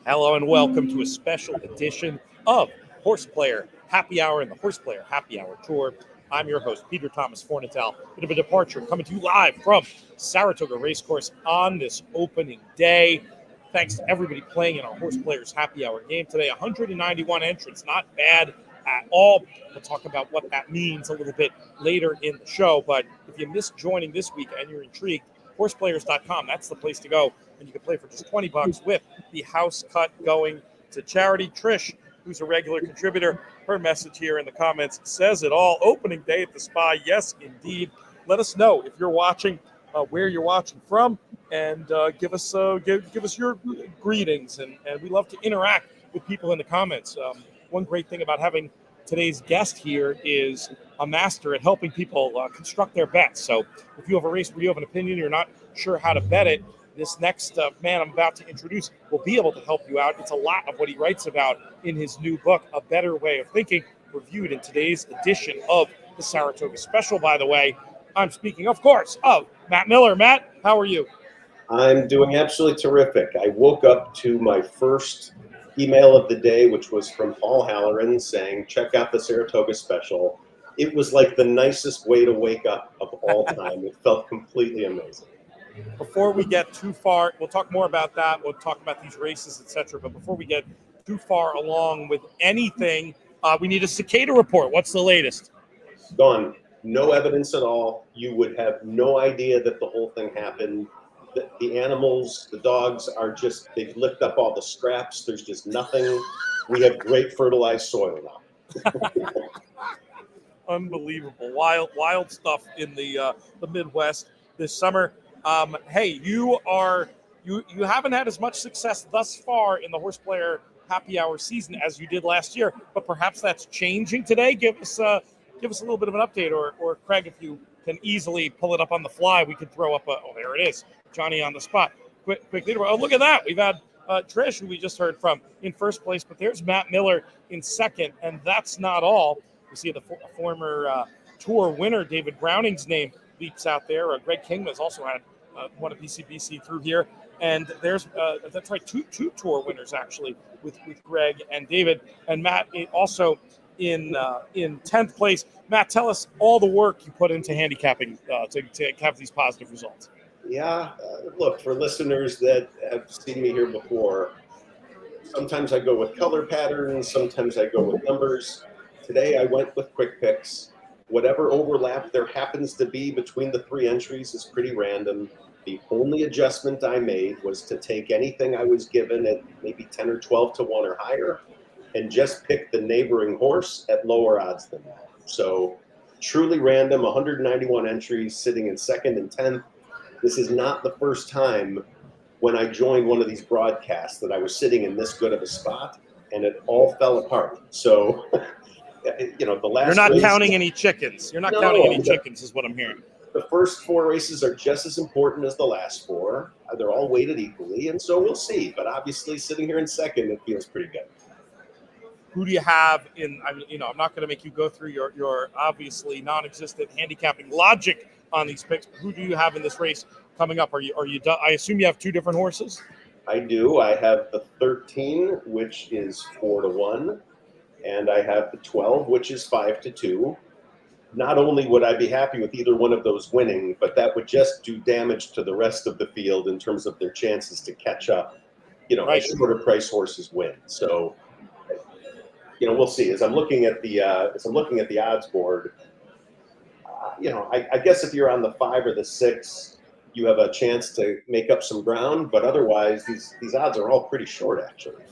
Hello and welcome to a special edition of HorsePlayer Happy Hour and the HorsePlayer Happy Hour Tour. I'm your host, Peter Thomas Fornatale. Bit of a departure coming to you live from Saratoga Racecourse on this opening day. Thanks to everybody playing in our HorsePlayers Happy Hour game today. 191 entrants, not bad at all. We'll talk about what that means a little bit later in the show. But if you missed joining this week and you're intrigued, HorsePlayers.com, that's the place to go. And you can play for just $20 with the house cut going to charity. Trish, who's a regular contributor, her message here in the comments says it all. Opening day at the spa, yes, indeed. Let us know if you're watching, where you're watching from, and give us your greetings. And we love to interact with people in the comments. One great thing about having today's guest here is a master at helping people construct their bets. So if you have a race where you have an opinion, you're not sure how to bet it, this next man I'm about to introduce will be able to help you out. It's a lot of what he writes about in his new book, A Better Way of Thinking, reviewed in today's edition of the Saratoga Special, by the way. I'm speaking, of course, of Matt Miller. Matt, how are you? I'm doing absolutely terrific. I woke up to my first email of the day, which was from Paul Halloran saying, check out the Saratoga Special. It was like the nicest way to wake up of all time. It felt completely amazing. Before we get too far, we'll talk more about that. We'll talk about these races, etc. But before we get too far along with anything, we need a cicada report. What's the latest? Gone. No evidence at all. You would have no idea that the whole thing happened. The animals, the dogs are just, they've licked up all the scraps. There's just nothing. We have great fertilized soil now. Unbelievable. Wild stuff in the Midwest this summer. Hey, you haven't had as much success thus far in the HorsePlayer Happy Hour season as you did last year, but perhaps that's changing today. Give us a little bit of an update, or Craig, if you can easily pull it up on the fly, we could throw up there it is, Johnny on the spot. Quick leader. Oh, look at that. We've had Trish, who we just heard from, in first place, but there's Matt Miller in second, and that's not all. We see the former tour winner, David Browning's name leaps out there. Greg Kingman has also had won a BCBC through here, and there's that's right, two tour winners actually with Greg and David, and Matt also in 10th place. Matt, tell us all the work you put into handicapping to have these positive results. Yeah, look, for listeners that have seen me here before, sometimes I go with color patterns, sometimes I go with numbers. Today I went with quick picks. Whatever overlap there happens to be between the three entries is pretty random. The only adjustment I made was to take anything I was given at maybe 10 or 12 to 1 or higher and just pick the neighboring horse at lower odds than that. So truly random, 191 entries sitting in second and 10th. This is not the first time when I joined one of these broadcasts that I was sitting in this good of a spot and it all fell apart. So the last You're not race, counting any chickens. You're not counting any chickens is what I'm hearing. The first 4 races are just as important as the last 4. They're all weighted equally, and so we'll see. But obviously, sitting here in second, it feels pretty good. Who do you have in? I mean, I'm not going to make you go through your obviously non-existent handicapping logic on these picks. But who do you have in this race coming up? Are you? I assume you have 2 different horses. I do. I have the 13, which is 4-1. And I have the 12, which is 5-2. Not only would I be happy with either one of those winning, but that would just do damage to the rest of the field in terms of their chances to catch up. Right. As shorter price horses win. So, we'll see. As I'm looking at the odds board, I guess if you're on the 5 or the 6, you have a chance to make up some ground. But otherwise, these odds are all pretty short, actually.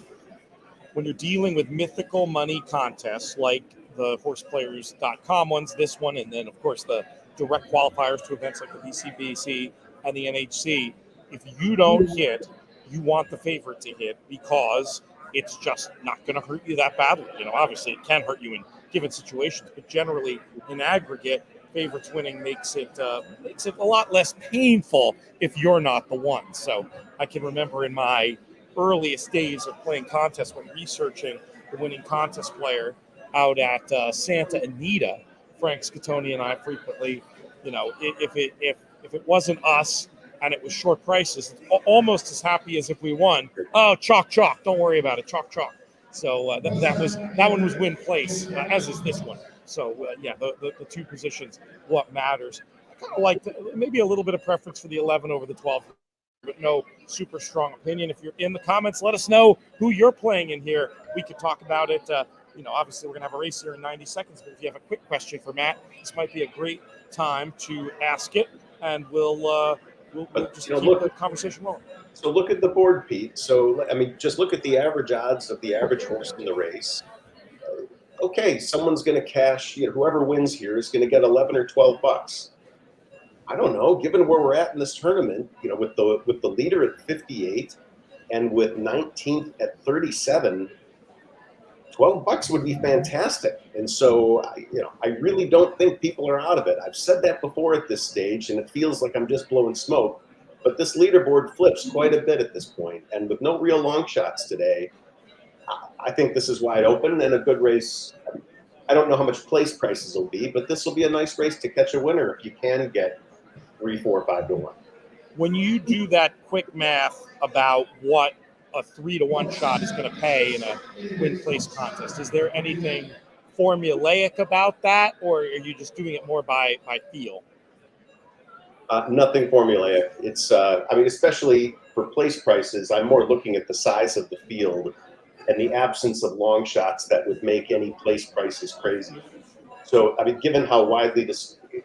When you're dealing with mythical money contests like the HorsePlayers.com ones, this one, and then, of course, the direct qualifiers to events like the BCBC and the NHC, if you don't hit, you want the favorite to hit because it's just not going to hurt you that badly. Obviously, it can hurt you in given situations, but generally, in aggregate, favorites winning makes it a lot less painful if you're not the one. So I can remember in my earliest days of playing contests when researching the winning contest player out at Santa Anita, Frank Scatoni and I frequently, if it wasn't us and it was short prices, almost as happy as if we won. Oh, chalk, don't worry about it, chalk. So that one was win place, as is this one. So the two positions, what matters. I kind of like maybe a little bit of preference for the 11 over the 12, but no super strong opinion. If you're in the comments, let us know who you're playing in here. We could talk about it. Obviously we're gonna have a race here in 90 seconds, but if you have a quick question for Matt, this might be a great time to ask it, and we'll just keep the conversation rolling. So look at the board, Pete. So, just look at the average odds of the average horse in the race. Okay, someone's going to cash, whoever wins here is going to get 11 or 12 bucks. I don't know, given where we're at in this tournament, with the leader at 58 and with 19th at 37, 12 bucks would be fantastic. And so, I really don't think people are out of it. I've said that before at this stage, and it feels like I'm just blowing smoke. But this leaderboard flips quite a bit at this point. And with no real long shots today, I think this is wide open and a good race. I don't know how much place prices will be, but this will be a nice race to catch a winner if you can get 3, 4, 5 to 1. When you do that quick math about what a 3 to 1 shot is going to pay in a win place contest, is there anything formulaic about that, or are you just doing it more by feel? Nothing formulaic. It's, especially for place prices, I'm more looking at the size of the field and the absence of long shots that would make any place prices crazy. So, given how widely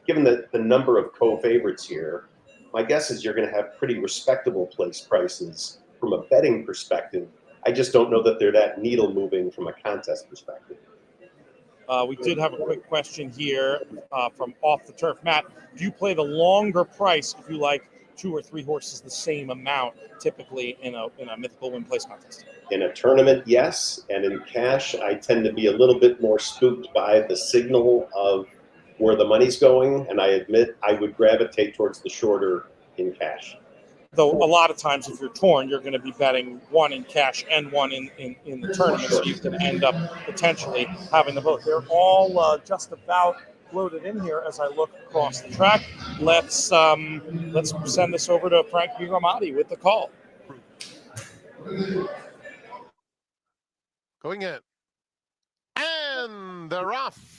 given the number of co-favorites here, my guess is you're going to have pretty respectable place prices from a betting perspective. I just don't know that they're that needle moving from a contest perspective. We did have a quick question here from Off the Turf. Matt, do you play the longer price if you like 2 or 3 horses the same amount, typically in a mythical win place contest? In a tournament, yes. And in cash, I tend to be a little bit more spooked by the signal of where the money's going. And I admit I would gravitate towards the shorter in cash. Though a lot of times if you're torn, you're going to be betting one in cash and one in the tournament, so you can end up potentially having them both. They're all just about loaded in here as I look across the track. Let's send this over to Frank Vigramati with the call. Going in. And they're off.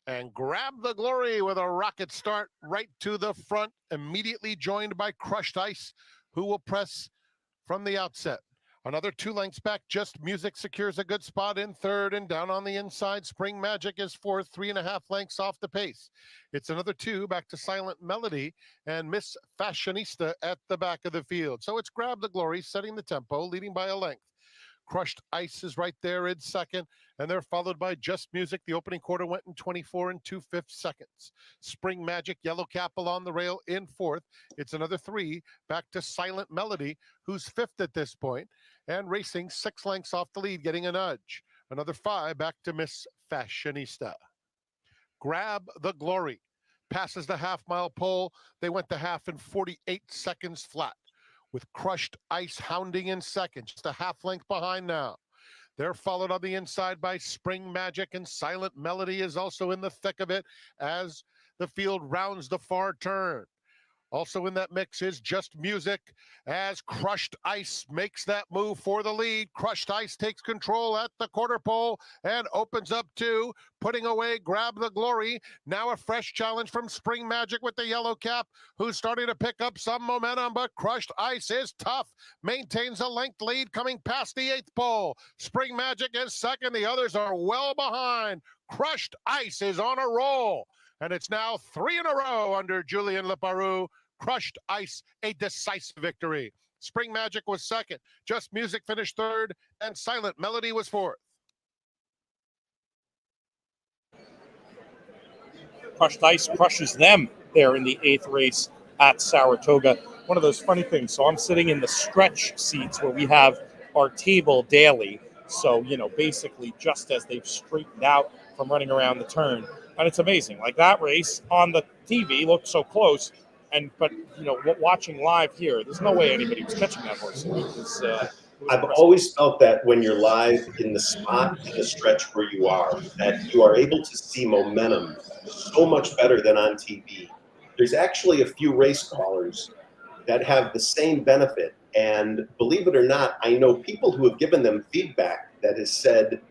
And Grab the Glory with a rocket start right to the front, immediately joined by Crushed Ice, who will press from the outset. Another 2 lengths back, Just Music secures a good spot in third, and down on the inside, Spring Magic is fourth, 3.5 lengths off the pace. It's another 2 back to Silent Melody and Miss Fashionista at the back of the field. So it's Grab the Glory setting the tempo, leading by a length. Crushed Ice is right there in second, and they're followed by Just Music. The opening quarter went in 24 2/5 seconds. Spring Magic, Yellow Cap along the rail in fourth. It's another 3 back to Silent Melody, who's fifth at this point, and racing 6 lengths off the lead, getting a nudge. Another 5 back to Miss Fashionista. Grab the Glory passes the half-mile pole. They went the half in 48 seconds flat, with Crushed Ice hounding in second, just a half length behind now. They're followed on the inside by Spring Magic, and Silent Melody is also in the thick of it as the field rounds the far turn. Also in that mix is Just Music as Crushed Ice makes that move for the lead. Crushed Ice takes control at the quarter pole and opens up 2, putting away Grab the Glory. Now a fresh challenge from Spring Magic with the yellow cap, who's starting to pick up some momentum, but Crushed Ice is tough. Maintains a length lead coming past the 8th pole. Spring Magic is second. The others are well behind. Crushed Ice is on a roll, and it's now 3 in a row under Julien Leparoux. Crushed Ice, a decisive victory. Spring Magic was second. Just Music finished third, and Silent Melody was fourth. Crushed Ice crushes them there in the 8th race at Saratoga. One of those funny things. So I'm sitting in the stretch seats where we have our table daily. So, basically just as they've straightened out from running around the turn. And it's amazing. Like that race on the TV looked so close. But watching live here, there's no way anybody was catching that horse. I've always felt that when you're live in the spot, in the stretch where you are, that you are able to see momentum so much better than on TV. There's actually a few race callers that have the same benefit. And believe it or not, I know people who have given them feedback that has said,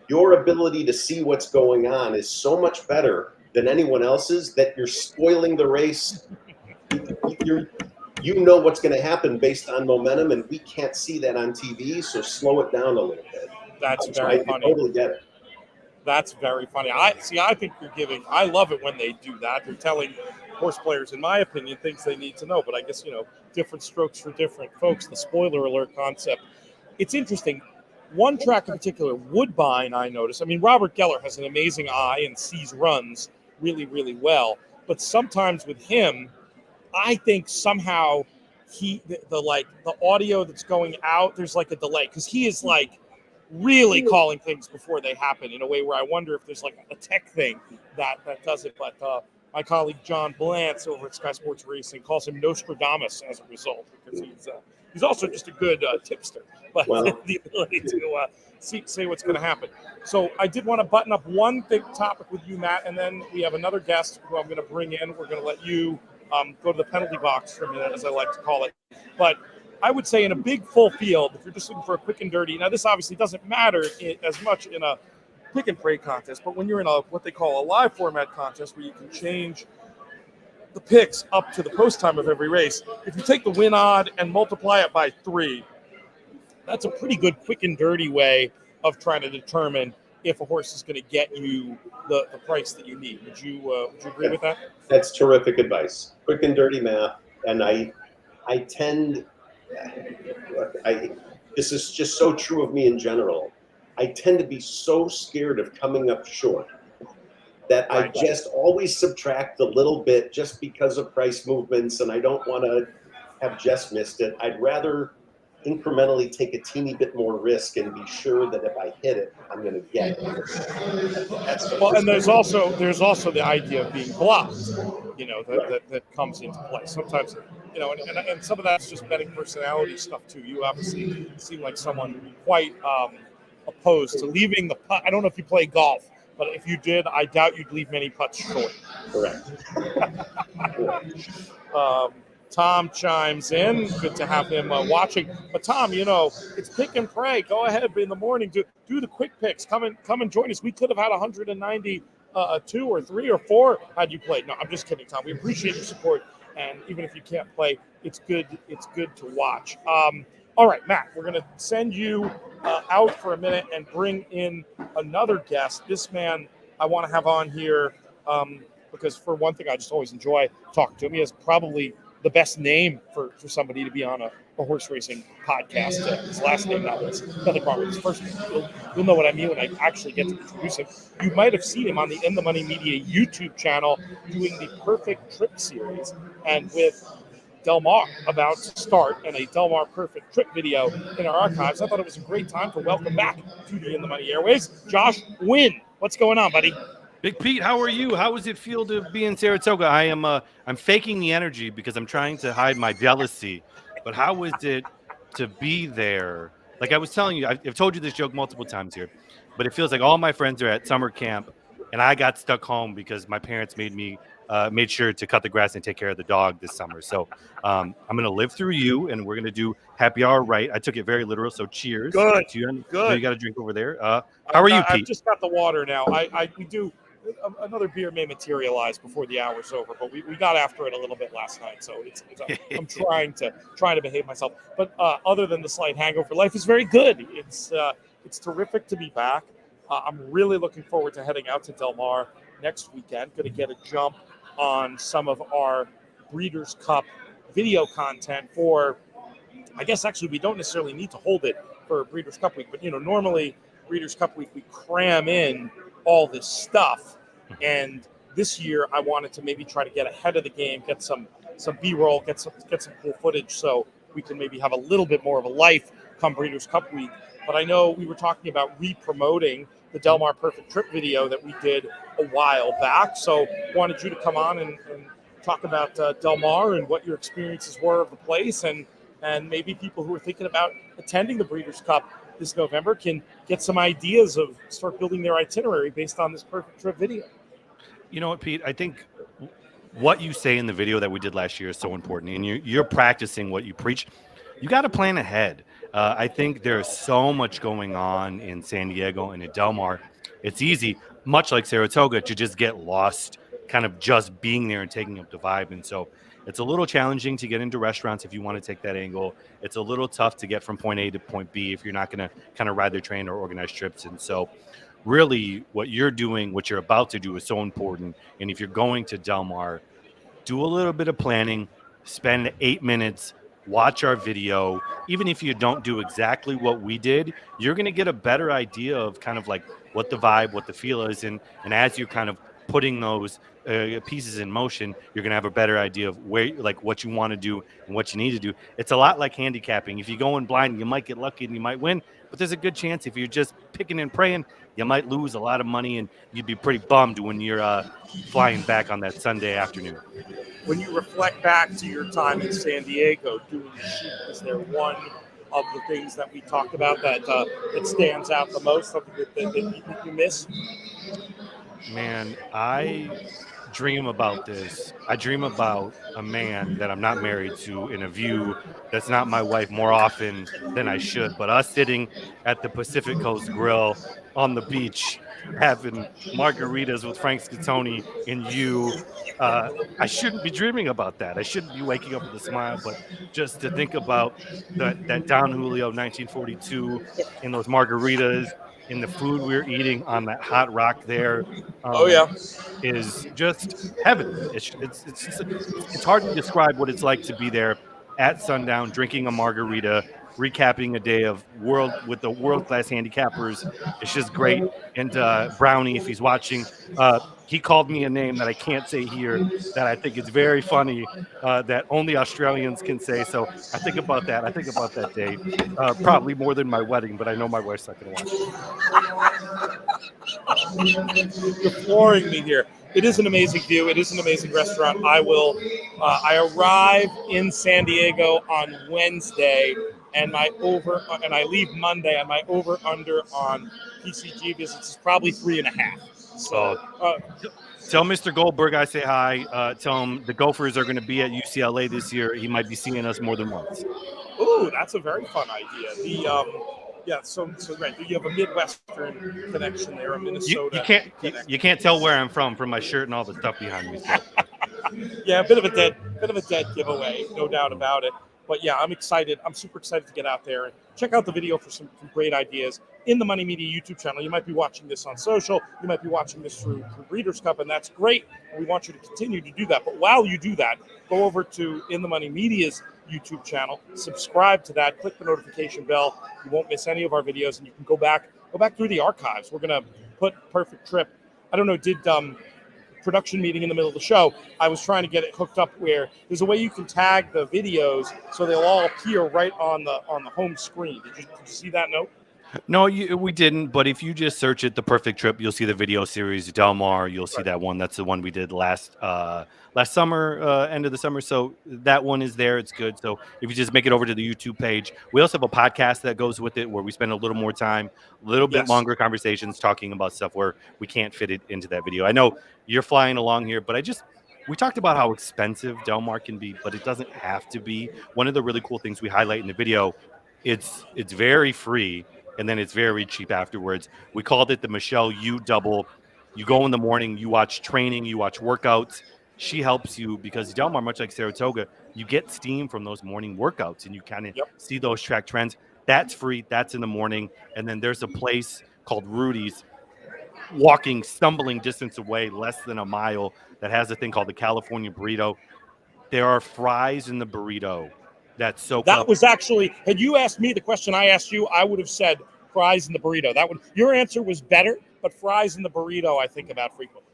your ability to see what's going on is so much better than anyone else's that you're spoiling the race. You know what's going to happen based on momentum, and we can't see that on TV, so slow it down a little bit. That's very funny. I totally get it. That's very funny. I think you're giving. I love it when they do that. They're telling horse players, in my opinion, things they need to know. But I guess, different strokes for different folks. The spoiler alert concept. It's interesting. One track in particular, Woodbine, I noticed. I mean, Robert Geller has an amazing eye and sees runs really, really well. But sometimes with him, I think somehow the audio that's going out, there's like a delay because he is like really calling things before they happen in a way where I wonder if there's like a tech thing that does it. But my colleague John Blantz over at Sky Sports Racing calls him Nostradamus as a result because he's also just a good tipster, but the ability to say what's going to happen. So I did want to button up one big topic with you, Matt, and then we have another guest who I'm going to bring in. We're going to let you go to the penalty box for a minute, as I like to call it. But I would say in a big full field, if you're just looking for a quick and dirty, now this obviously doesn't matter as much in a pick and pray contest, but when you're in what they call a live format contest where you can change the picks up to the post time of every race, if you take the win odd and multiply it by 3, that's a pretty good quick and dirty way of trying to determine if a horse is going to get you the price that you need. Would you agree with that? That's terrific advice. Quick and dirty math. And this is just so true of me in general. I tend to be so scared of coming up short that I just always subtract a little bit just because of price movements, and I don't want to have just missed it. I'd rather incrementally take a teeny bit more risk and be sure that if I hit it, I'm going to get it. Well, and there's also the idea of being blocked, that comes into play. Sometimes, and some of that's just betting personality stuff too. You obviously seem like someone quite opposed to leaving the putt. I don't know if you play golf, but if you did, I doubt you'd leave many putts short. Correct. Tom chimes in. Good to have him watching. But Tom, it's pick and pray. Go ahead in the morning. Do the quick picks. Come and join us. We could have had 192 or 3 or 4 had you played. No, I'm just kidding, Tom. We appreciate your support, and even if you can't play, it's good to watch. All right, Matt, we're going to send you out for a minute and bring in another guest. This man I want to have on here because, for one thing, I just always enjoy talking to him. He has probably the best name for somebody to be on a horse racing podcast. His last name, that was nothing wrong with his first name. You'll know what I mean when I actually get to introduce him. You might have seen him on the In the Money Media YouTube channel doing the Perfect Trip series, and with Del Mar about to start and a Del Mar Perfect Trip video in our archives. I thought it was a great time to welcome back to the In the Money Airways, Josh Wynn. What's going on, buddy? Big Pete, how are you? How does it feel to be in Saratoga? I'm faking the energy because I'm trying to hide my jealousy. But how was it to be there? Like I was telling you, I've told you this joke multiple times here, but it feels like all my friends are at summer camp, and I got stuck home because my parents made sure to cut the grass and take care of the dog this summer. So I'm going to live through you, and we're going to do happy hour right. I took it very literal, so cheers. Good. Good. You got a drink over there. How are you, Pete? I've just got the water now. We do. Another beer may materialize before the hour's over, but we got after it a little bit last night, so I'm trying to behave myself. But other than the slight hangover, life is very good. It's terrific to be back. I'm really looking forward to heading out to Del Mar next weekend. Going to get a jump on some of our Breeders' Cup video content for. I guess actually we don't necessarily need to hold it for Breeders' Cup week, but normally Breeders' Cup week we cram in all this stuff, and this year I wanted to maybe try to get ahead of the game, get some B-roll, get some cool footage, so we can maybe have a little bit more of a life come Breeders' Cup week. But I know we were talking about re-promoting the Del Mar Perfect Trip video that we did a while back, so wanted you to come on and talk about Del Mar and what your experiences were of the place, and maybe people who are thinking about attending the Breeders' Cup this November can get some ideas of start building their itinerary based on this Perfect Trip video. You know what, Pete? I think what you say in the video that we did last year is so important, and you're practicing what you preach. You got to plan ahead. I think there's so much going on in San Diego and in Del Mar. It's easy, much like Saratoga, to just get lost kind of just being there and taking up the vibe. And so it's a little challenging to get into restaurants if you want to take that angle. It's a little tough to get from point A to point B if you're not going to kind of ride their train or organize trips. And so really what you're doing, what you're about to do is so important. And if you're going to Del Mar, do a little bit of planning, spend 8 minutes, watch our video. Even if you don't do exactly what we did, you're going to get a better idea of kind of like what the vibe, what the feel is. And as you're kind of putting those pieces in motion, you're going to have a better idea of where, like, what you want to do and what you need to do. It's a lot like handicapping. If you go in blind, you might get lucky and you might win, but there's a good chance if you're just picking and praying, you might lose a lot of money and you'd be pretty bummed when you're flying back on that Sunday afternoon. When you reflect back to your time in San Diego doing the shoot, is there one of the things that we talked about that stands out the most, something that you miss? Man, I dream about this. I dream about a man that I'm not married to in a view that's not my wife more often than I should, but us sitting at the Pacific Coast Grill on the beach having margaritas with Frank Scattoni and you. I shouldn't be dreaming about that. I shouldn't be waking up with a smile, but just to think about that Don Julio 1942 in those margaritas, in the food we were eating on that hot rock there, is just heaven. It's hard to describe what it's like to be there at sundown, drinking a margarita, recapping a day of with the world-class handicappers. It's just great. And Brownie, if he's watching, he called me a name that I can't say here that I think is very funny, that only Australians can say. So I think about that. I think about that day, probably more than my wedding, but I know my wife's not going to watch it. You're flooring me here. It is an amazing view. It is an amazing restaurant. I arrive in San Diego on Wednesday, and I leave Monday, and my over-under on PCG visits is probably 3.5. So tell Mr. Goldberg I say hi. Tell him the Gophers are going to be at UCLA this year. He might be seeing us more than once. Ooh, that's a very fun idea. So right. You have a Midwestern connection there, a Minnesota. You can't tell where I'm from my shirt and all the stuff behind me. So. Yeah, a bit of a dead giveaway, no doubt about it. But yeah, I'm excited. I'm super excited to get out there and check out the video for some great ideas in the Money Media YouTube channel. You might be watching this on social. You might be watching this through Breeders' Cup, and that's great. And we want you to continue to do that. But while you do that, go over to In the Money Media's YouTube channel, subscribe to that, click the notification bell. You won't miss any of our videos, and you can go back through the archives. We're going to put Perfect Trip. I don't know, did production meeting in the middle of the show, I was trying to get it hooked up where there's a way you can tag the videos so they'll all appear right on the home screen. Did you see that note? No, we didn't. But if you just search it, The Perfect Trip, you'll see the video series, Del Mar. You'll see that one. That's the one we did last summer, end of the summer. So that one is there. It's good. So if you just make it over to the YouTube page, we also have a podcast that goes with it where we spend a little more time, a little bit longer conversations talking about stuff where we can't fit it into that video. I know you're flying along here, but we talked about how expensive Del Mar can be, but it doesn't have to be. One of the really cool things we highlight in the video, it's very free. And then it's very cheap afterwards. We called it the Michelle U double. You go in the morning, you watch training, you watch workouts. She helps you because Del Mar, much like Saratoga, you get steam from those morning workouts and you kind of see those track trends. That's free. That's in the morning. And then there's a place called Rudy's, stumbling distance away, less than a mile, that has a thing called the California burrito. There are fries in the burrito. That was actually, had you asked me the question I asked you, I would have said fries in the burrito. Your answer was better, but fries in the burrito I think about frequently.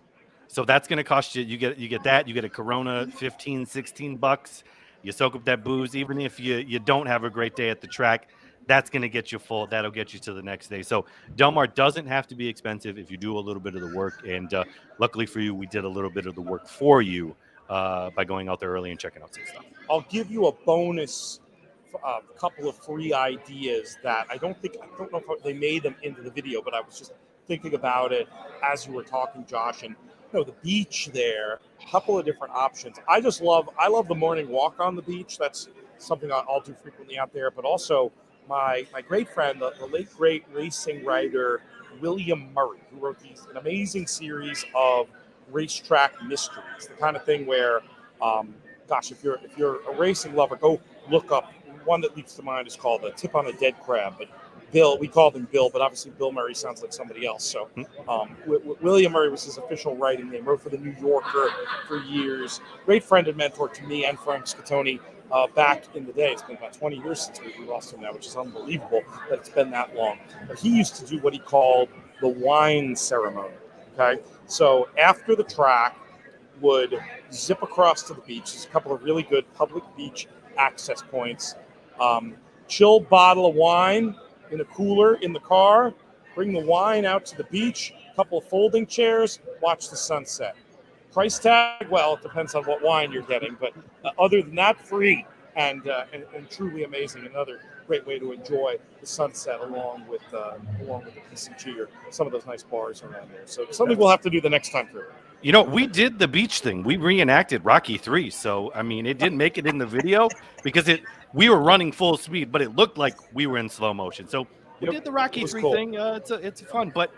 So that's going to cost you. You get that. You get a Corona, $15-$16. You soak up that booze. Even if you don't have a great day at the track, that's going to get you full. That'll get you to the next day. So Del Mar doesn't have to be expensive if you do a little bit of the work. And luckily for you, we did a little bit of the work for you by going out there early and checking out some stuff. I'll give you a bonus, couple of free ideas that I don't know if they made them into the video, but I was just thinking about it as you were talking, Josh, and the beach there, a couple of different options. I love the morning walk on the beach. That's something I'll do frequently out there. But also my great friend, the late great racing writer William Murray, who wrote an amazing series of racetrack mysteries. The kind of thing where, if you're a racing lover, go look up. One that leaps to mind is called "A Tip on a Dead Crab," but Bill, we called him Bill, but obviously Bill Murray sounds like somebody else. So William Murray was his official writing name. Wrote for the New Yorker for years. Great friend and mentor to me and Frank Scottoni back in the day. It's been about 20 years since we lost him now, which is unbelievable that it's been that long. But he used to do what he called the wine ceremony. Okay, so after the track, would zip across to the beach. There's a couple of really good public beach access points. Chilled bottle of wine in a cooler in the car, bring the wine out to the beach, a couple of folding chairs, watch the sunset. Price tag, well, it depends on what wine you're getting, but other than that, free and truly amazing. Another great way to enjoy the sunset along with the PCG or some of those nice bars around there. So something we'll have to do the next time through. We did the beach thing. We reenacted Rocky 3. So, I mean, it didn't make it in the video because we were running full speed, but it looked like we were in slow motion. So we did the Rocky 3 cool. thing. It's fun. But,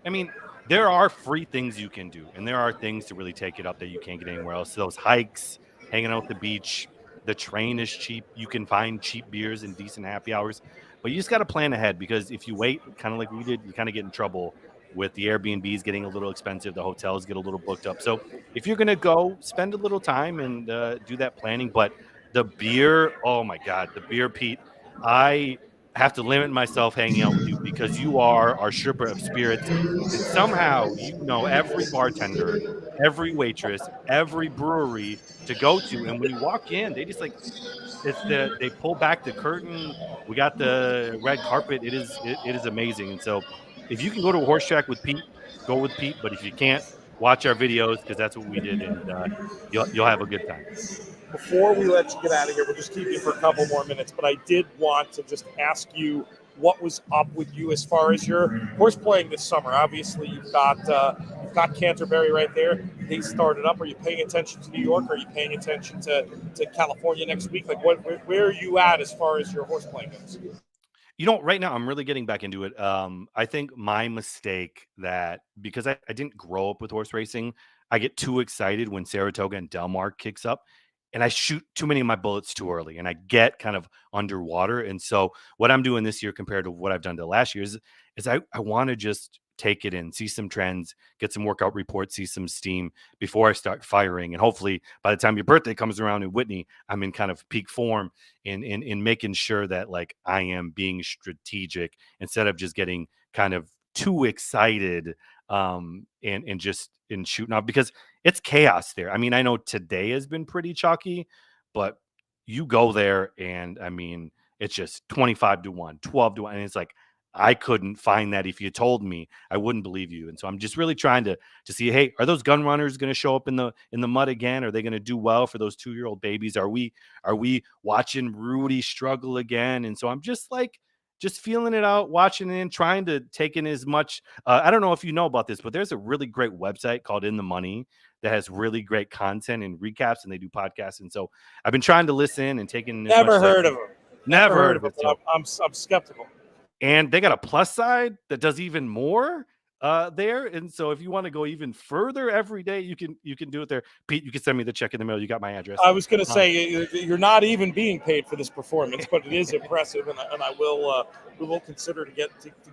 I mean, there are free things you can do, and there are things to really take it up that you can't get anywhere else. Those hikes, hanging out at the beach, the train is cheap. You can find cheap beers and decent happy hours. But you just got to plan ahead because if you wait, kind of like we did, you kind of get in trouble with the Airbnbs getting a little expensive, the hotels get a little booked up. So if you're going to go, spend a little time and do that planning. But the beer, oh my God, the beer, Pete, I have to limit myself hanging out with you because you are our Sherpa of spirits. And somehow every bartender, every waitress, every brewery to go to. And when you walk in, they just they pull back the curtain. We got the red carpet. It is amazing. And so if you can go to a horse track with Pete, go with Pete. But if you can't, watch our videos because that's what we did, and you'll have a good time. Before we let you get out of here, we'll just keep you for a couple more minutes. But I did want to just ask you what was up with you as far as your horse playing this summer. Obviously, you've got Canterbury right there. They started up. Are you paying attention to New York? Are you paying attention to California next week? Like, where are you at as far as your horse playing goes? Right now I'm really getting back into it. I think my mistake because I didn't grow up with horse racing, I get too excited when Saratoga and Del Mar kicks up and I shoot too many of my bullets too early and I get kind of underwater. And so what I'm doing this year compared to what I've done to last year is I want to just take it in, see some trends, get some workout reports, see some steam before I start firing. And hopefully by the time your birthday comes around in Whitney, I'm in kind of peak form in making sure that like I am being strategic instead of just getting kind of too excited and just in shooting off because it's chaos there. I mean, I know today has been pretty chalky, but you go there and I mean, it's just 25-1, 12-1. And it's like, I couldn't find that. If you told me, I wouldn't believe you. And so I'm just really trying to see, hey, are those gun runners going to show up in the mud again? Are they going to do well for those 2-year-old babies? Are we watching Rudy struggle again? And so I'm just feeling it out, watching it and trying to take in as much. I don't know if you know about this, but there's a really great website called In the Money that has really great content and recaps, and they do podcasts. And so I've been trying to listen and taking. Never heard of them. Never heard of it. So. I'm skeptical. And they got a plus side that does even more there. And so if you want to go even further every day, you can do it there. Pete, you can send me the check in the mail. You got my address. I was going to say you're not even being paid for this performance, but it is impressive, and I will consider to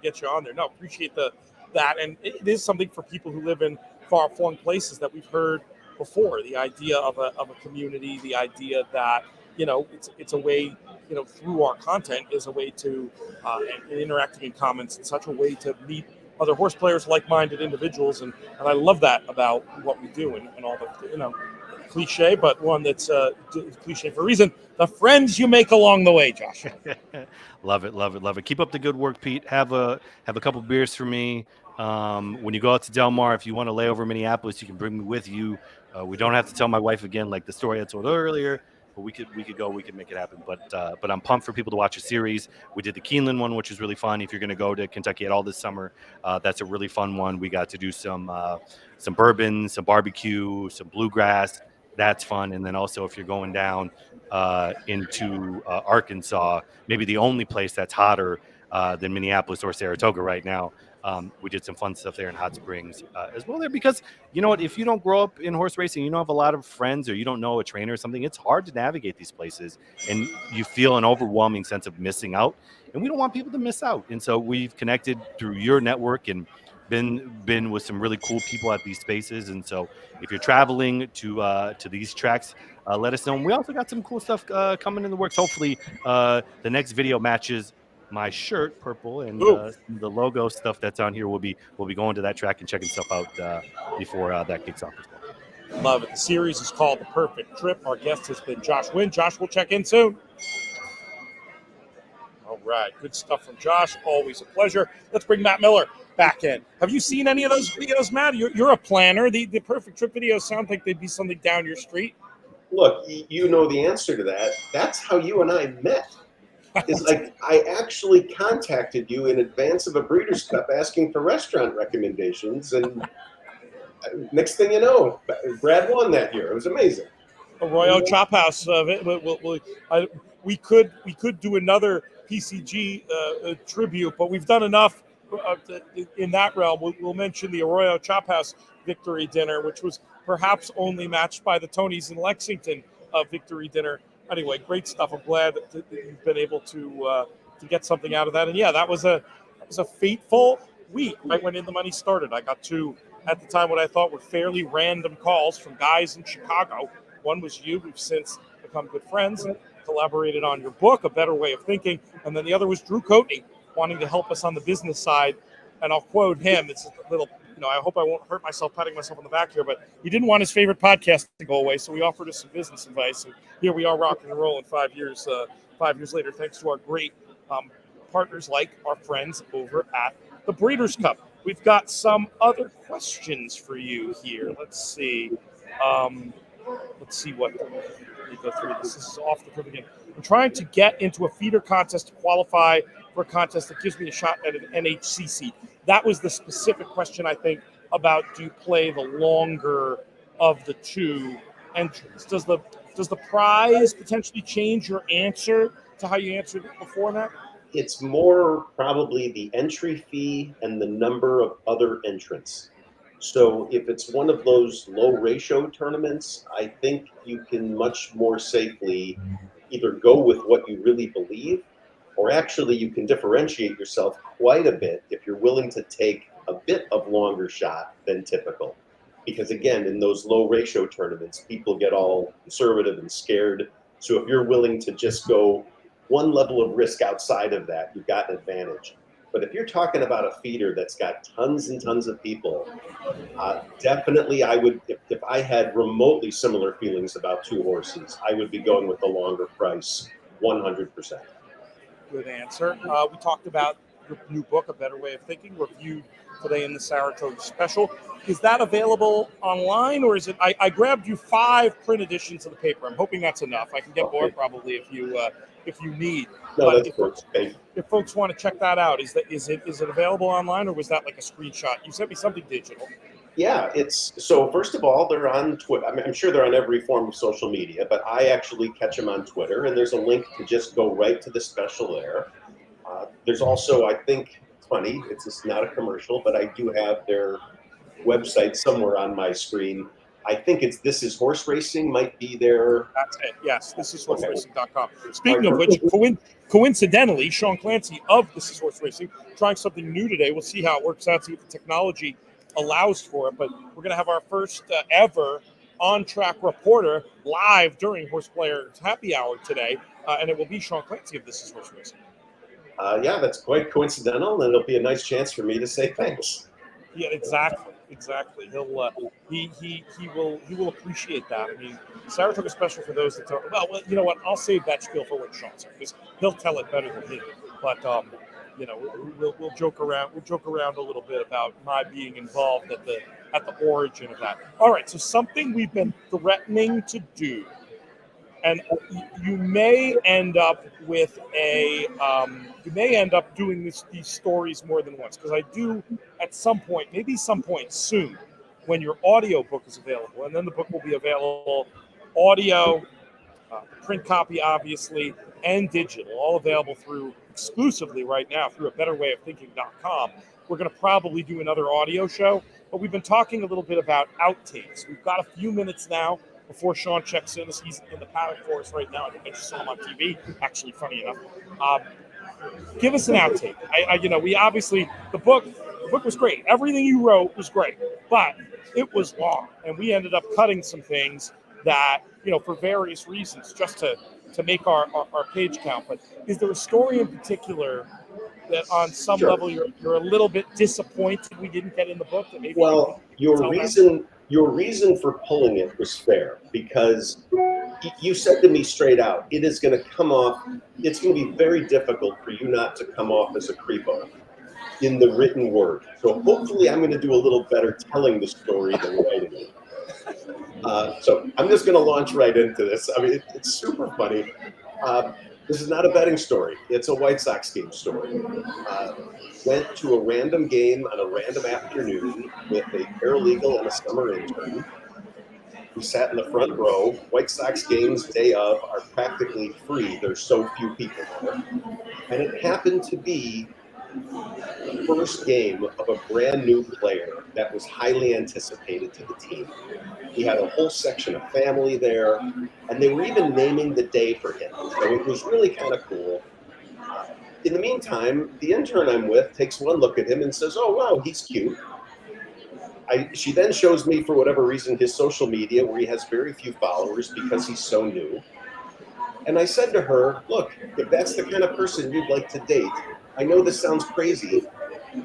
get you on there. No, appreciate that, and it is something for people who live in far-flung places that we've heard before. The idea of a community, the idea that it's a way. Through our content is a way to and interacting in comments in such a way to meet other horse players, like-minded individuals, and I love that about what we do and all the cliche, but one that's cliche for a reason. The friends you make along the way, Josh. Love it. Keep up the good work, Pete. Have a couple beers for me. When you go out to Del Mar, if you want to lay over Minneapolis, you can bring me with you. We don't have to tell my wife again, like the story I told earlier. but we could go, we could make it happen. But I'm pumped for people to watch a series. We did the Keeneland one, which was really fun. If you're going to go to Kentucky at all this summer, that's a really fun one. We got to do some bourbon, some barbecue, some bluegrass. That's fun. And then also if you're going down into Arkansas, maybe the only place that's hotter than Minneapolis or Saratoga right now. We did some fun stuff there in Hot Springs as well there, because you know what, if you don't grow up in horse racing, you don't have a lot of friends, or you don't know a trainer or something, it's hard to navigate these places, and you feel an overwhelming sense of missing out, and we don't want people to miss out. And so we've connected through your network and been with some really cool people at these spaces. And so if you're traveling to these tracks, let us know. And we also got some cool stuff coming in the works. Hopefully the next video matches my shirt, purple, and the logo stuff that's on here. We'll be going to that track and checking stuff out before that kicks off as well. Love it. The series is called The Perfect Trip. Our guest has been Josh Wynn. Josh, we'll check in soon. All right. Good stuff from Josh. Always a pleasure. Let's bring Matt Miller back in. Have you seen any of those videos, Matt? You're a planner. The Perfect Trip videos sound like they'd be something down your street. Look, you know the answer to that. That's how you and I met. It's like I actually contacted you in advance of a Breeders' Cup asking for restaurant recommendations, and next thing you know, Brad won that year. It was amazing. Arroyo Chop House. We could do another PCG tribute, but we've done enough in that realm. We'll mention the Arroyo Chop House victory dinner, which was perhaps only matched by the Tonys in Lexington victory dinner. Anyway, great stuff. I'm glad that you've been able to get something out of that. And yeah, that was a fateful week right when In the Money started. I got two, at the time, what I thought were fairly random calls from guys in Chicago. One was you. We've since become good friends and collaborated on your book, A Better Way of Thinking. And then the other was Drew Coatney, wanting to help us on the business side. And I'll quote him. It's a little, I hope I won't hurt myself patting myself on the back here, but he didn't want his favorite podcast to go away, so he offered us some business advice. And here we are rocking and rolling 5 years later, thanks to our great partners like our friends over at the Breeders' Cup. We've got some other questions for you here. Let's see. Let me go through this. This is off the cuff again. I'm trying to get into a feeder contest to qualify for a contest that gives me a shot at an NHCC. That was the specific question, I think, about do you play the longer of the two entries? Does the prize potentially change your answer to how you answered it before that? It's more probably the entry fee and the number of other entrants. So if it's one of those low ratio tournaments, I think you can much more safely either go with what you really believe, or actually you can differentiate yourself quite a bit if you're willing to take a bit of longer shot than typical. Because again, in those low ratio tournaments, people get all conservative and scared. So if you're willing to just go one level of risk outside of that, you've got an advantage. But if you're talking about a feeder that's got tons and tons of people, definitely I would, if I had remotely similar feelings about two horses, I would be going with the longer price, 100%. Good answer. We talked about your new book, A Better Way of Thinking, reviewed today in the Saratoga special. Is that available online, or is it? I grabbed you 5 print editions of the paper. I'm hoping that's enough. I can get more probably if you need. No, but that's if folks want to check that out, is it available online, or was that like a screenshot? You sent me something digital. Yeah, so first of all, they're on Twitter. I mean, I'm sure they're on every form of social media, but I actually catch them on Twitter, and there's a link to just go right to the special there. There's also, I think, it's funny, it's just not a commercial, but I do have their website somewhere on my screen. I think it's This Is Horse Racing might be there. That's it. Yes, thisishorseracing.com. Speaking of which, coincidentally, Sean Clancy of This Is Horse Racing trying something new today. We'll see how it works out, see what the technology allows for it. But we're going to have our first ever on-track reporter live during HorsePlayers Happy Hour today, and it will be Sean Clancy of This Is Horse Racing. Yeah, that's quite coincidental, and it'll be a nice chance for me to say thanks. Yeah, exactly. He will appreciate that. I mean, Saratoga special for those that don't. Well, you know what? I'll save that spiel for when Sean's here, because he'll tell it better than me. But we'll joke around. We'll joke around a little bit about my being involved at the origin of that. All right. So something we've been threatening to do And you may end up with you may end up doing these stories more than once, because I do at some point, maybe some point soon, when your audio book is available, and then the book will be available audio, print copy, obviously, and digital, all available through exclusively right now through a betterwayofThinking.com. We're going to probably do another audio show, but we've been talking a little bit about outtakes. We've got a few minutes now before Sean checks in. He's in the paddock for us right now. I think I just saw him on TV, actually, funny enough. Give us an outtake. We obviously, the book was great. Everything you wrote was great, but it was long, and we ended up cutting some things that, for various reasons, just to make our page count. But is there a story in particular that on some level you're a little bit disappointed we didn't get in the book? That maybe your reason for pulling it was fair, because you said to me straight out, it's going to be very difficult for you not to come off as a creepo in the written word. So hopefully I'm going to do a little better telling the story than writing it. So I'm just going to launch right into this. I mean, it's super funny. This is not a betting story. It's a White Sox game story. Went to a random game on a random afternoon with a paralegal and a summer intern. We sat in the front row. White Sox games, day of, are practically free. There's so few people there. And it happened to be the first game of a brand new player that was highly anticipated to the team. He had a whole section of family there, and they were even naming the day for him. So it was really kind of cool. In the meantime, the intern I'm with takes one look at him and says, "Oh, wow, he's cute." She then shows me, for whatever reason, his social media, where he has very few followers because he's so new. And I said to her, "Look, if that's the kind of person you'd like to date, I know this sounds crazy.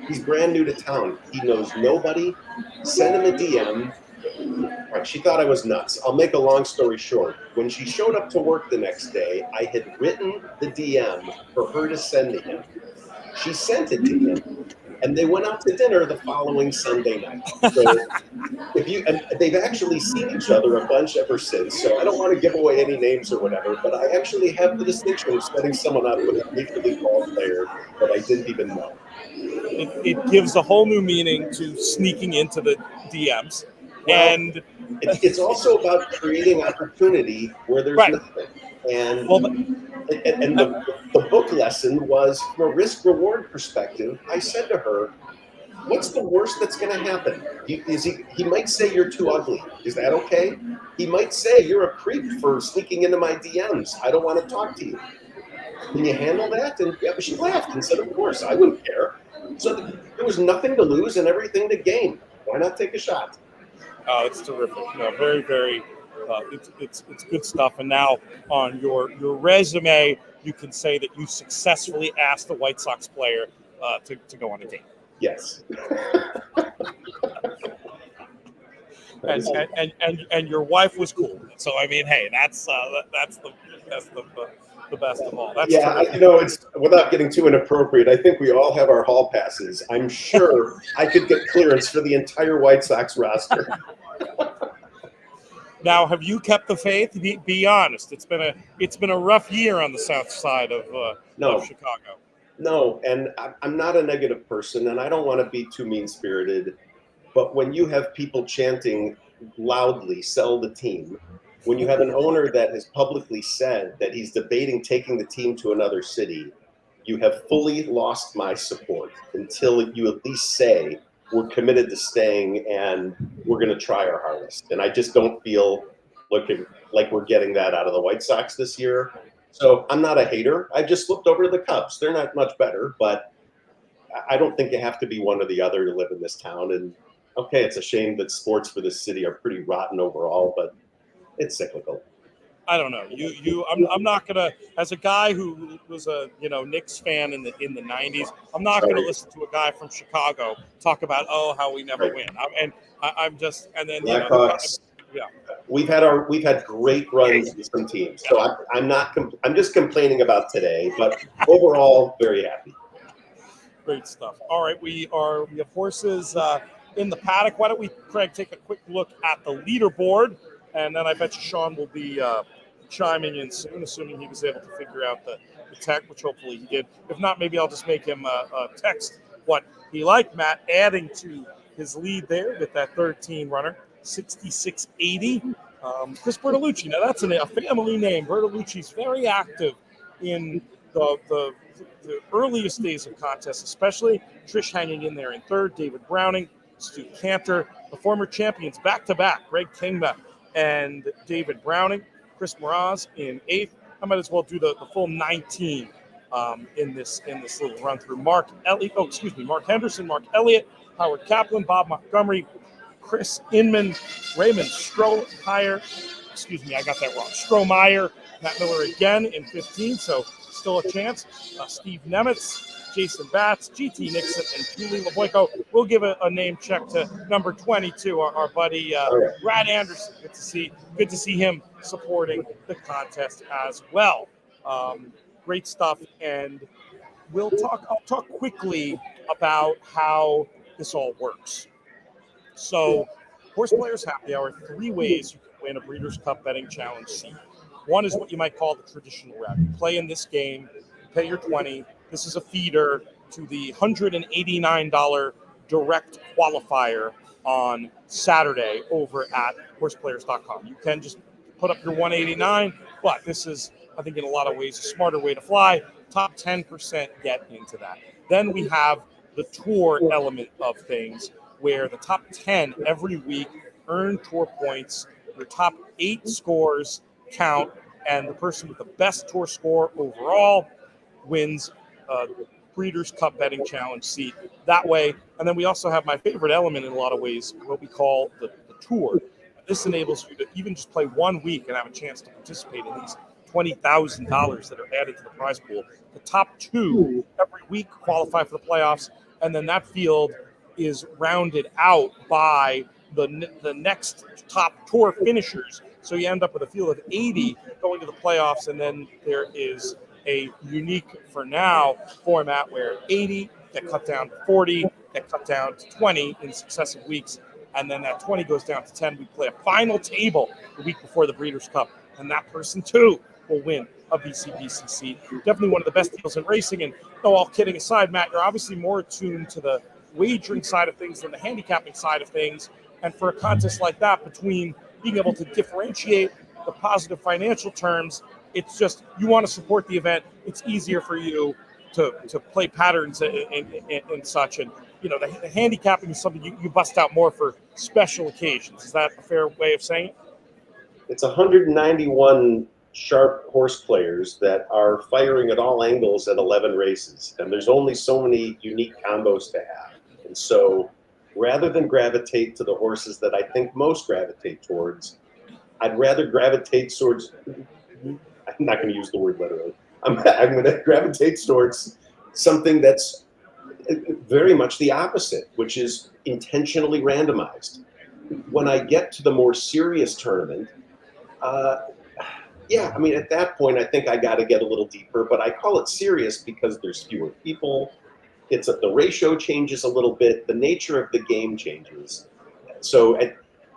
He's brand new to town. He knows nobody. Send him a DM." Right, she thought I was nuts. I'll make a long story short. When she showed up to work the next day, I had written the DM for her to send to him. She sent it to him, and they went out to dinner the following Sunday night. So and they've actually seen each other a bunch ever since. So I don't want to give away any names or whatever, but I actually have the distinction of setting someone up with a Major League ball player that I didn't even know. It gives a whole new meaning to sneaking into the DMs. Well, and it's also about creating opportunity where there's nothing. And the book lesson was, from a risk-reward perspective, I said to her, "What's the worst that's going to happen? He might say you're too ugly. Is that okay? He might say you're a creep for sneaking into my DMs. I don't want to talk to you. Can you handle that?" And she laughed and said, "Of course, I wouldn't care." So there was nothing to lose and everything to gain. Why not take a shot? Oh, it's terrific. Very, very. It's good stuff. And now on your resume, you can say that you successfully asked the White Sox player to go on a date. Yes. and your wife was cool. So I mean, hey, that's the best of all. That's it's without getting too inappropriate. I think we all have our hall passes. I'm sure I could get clearance for the entire White Sox roster. Now, have you kept the faith? Be honest. It's been a rough year on the south side of Chicago. No, and I'm not a negative person, and I don't want to be too mean-spirited. But when you have people chanting loudly, "Sell the team," when you have an owner that has publicly said that he's debating taking the team to another city, you have fully lost my support until you at least say, "We're committed to staying and we're going to try our hardest." And I just don't feel looking like we're getting that out of the White Sox this year. So I'm not a hater. I just looked over to the Cubs. They're not much better, but I don't think you have to be one or the other to live in this town. And okay, it's a shame that sports for this city are pretty rotten overall, but it's cyclical. I don't know. I'm not gonna, as a guy who was a Knicks fan in the 90s. I'm not gonna listen to a guy from Chicago talk about how we never win. I'm just, and then Blackhawks. We've had great runs with some teams, so I'm just complaining about today, but overall very happy. Great stuff. All right, we have horses in the paddock. Why don't we, Craig, take a quick look at the leaderboard, and then I bet you Sean will be chiming in soon, assuming he was able to figure out the tech, which hopefully he did. If not, maybe I'll just make him text what he liked, Matt, adding to his lead there with that 13 runner, 66.80. Chris Bertolucci. Now, that's a family name. Bertolucci's very active in the earliest days of contests, especially. Trish hanging in there in third, David Browning, Stu Cantor, the former champions back-to-back, Greg Kingma and David Browning, Chris Mraz in eighth. I might as well do the full 19 in this little run through. Mark Henderson, Mark Elliott, Howard Kaplan, Bob Montgomery, Chris Inman, Raymond Strohmeyer, I got that wrong. Strohmeyer, Matt Miller again in 15, so still a chance. Steve Nemitz, Jason Batts, GT Nixon, and Julie LeBoyko. We'll give a name check to number 22, our buddy Brad Anderson. Good to see him supporting the contest as well. Great stuff, and I'll talk quickly about how this all works. So, HorsePlayers Happy Hour, 3 ways you can win a Breeders' Cup Betting Challenge seat. One is what you might call the traditional route. You play in this game, you pay your $20. This is a feeder to the $189 direct qualifier on Saturday over at horseplayers.com. You can just put up your $189, but this is, I think, in a lot of ways, a smarter way to fly. Top 10% get into that. Then we have the tour element of things, where the top 10 every week earn tour points. Your top 8 scores count, and the person with the best tour score overall wins Breeders' Cup Betting Challenge seat that way. And then we also have my favorite element in a lot of ways, what we call the tour. This enables you to even just play 1 week and have a chance to participate in these $20,000 that are added to the prize pool. The top 2 every week qualify for the playoffs, and then that field is rounded out by the next top tour finishers. So you end up with a field of 80 going to the playoffs, and then there is a unique, for now, format where 80 that cut down to 40, that cut down to 20 in successive weeks, and then that 20 goes down to 10. We play a final table the week before the Breeders' Cup, and that person, too, will win a BCBC seat. Definitely one of the best deals in racing, and all kidding aside, Matt, you're obviously more attuned to the wagering side of things than the handicapping side of things, and for a contest like that, between being able to differentiate the positive financial terms, it's just, you want to support the event, it's easier for you to play patterns and such, and the handicapping is something you bust out more for special occasions. Is that a fair way of saying it? It's 191 sharp horse players that are firing at all angles at 11 races, and there's only so many unique combos to have. And so rather than gravitate to the horses that I think most gravitate towards, I'd rather gravitate towards, I'm not going to use the word literally, I'm going to gravitate towards something that's very much the opposite, which is intentionally randomized. When I get to the more serious tournament, at that point, I think I got to get a little deeper, but I call it serious because there's fewer people. The ratio changes a little bit. The nature of the game changes. So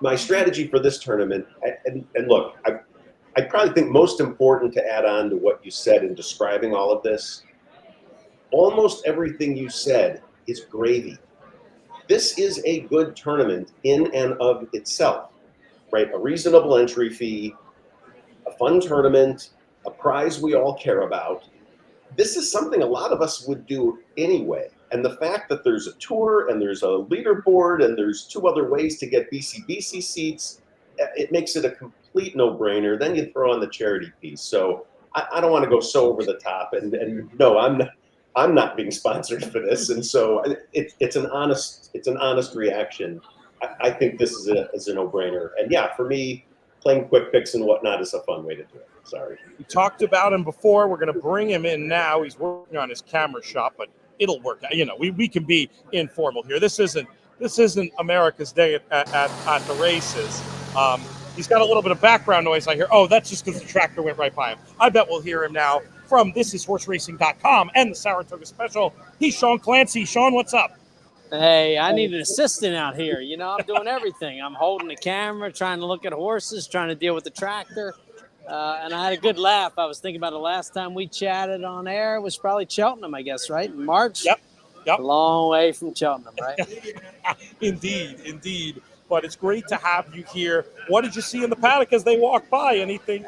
my strategy for this tournament, and look, I probably think most important to add on to what you said in describing all of this, almost everything you said is gravy. This is a good tournament in and of itself, right? A reasonable entry fee, a fun tournament, a prize we all care about. This is something a lot of us would do anyway. And the fact that there's a tour and there's a leaderboard and there's 2 other ways to get BCBC seats, it makes it a complete no-brainer. Then you throw on the charity piece. So I don't want to go so over the top. And no, I'm not being sponsored for this. And so it's an honest reaction. I think this is a no-brainer. And yeah, for me, playing quick picks and whatnot is a fun way to do it. Sorry. We talked about him before. We're going to bring him in now. He's working on his camera shop, but it'll work out. We can be informal here. This isn't America's Day at the races. He's got a little bit of background noise I hear. Oh, that's just because the tractor went right by him. I bet we'll hear him now from thisishorseracing.com and the Saratoga Special. He's Sean Clancy. Sean, what's up? Hey, I need an assistant out here. I'm doing everything. I'm holding the camera, trying to look at horses, trying to deal with the tractor. and I had a good laugh. I was thinking about the last time we chatted on air. It was probably Cheltenham, I guess, right? In March? Yep. A long way from Cheltenham, right? Indeed. But it's great to have you here. What did you see in the paddock as they walked by? Anything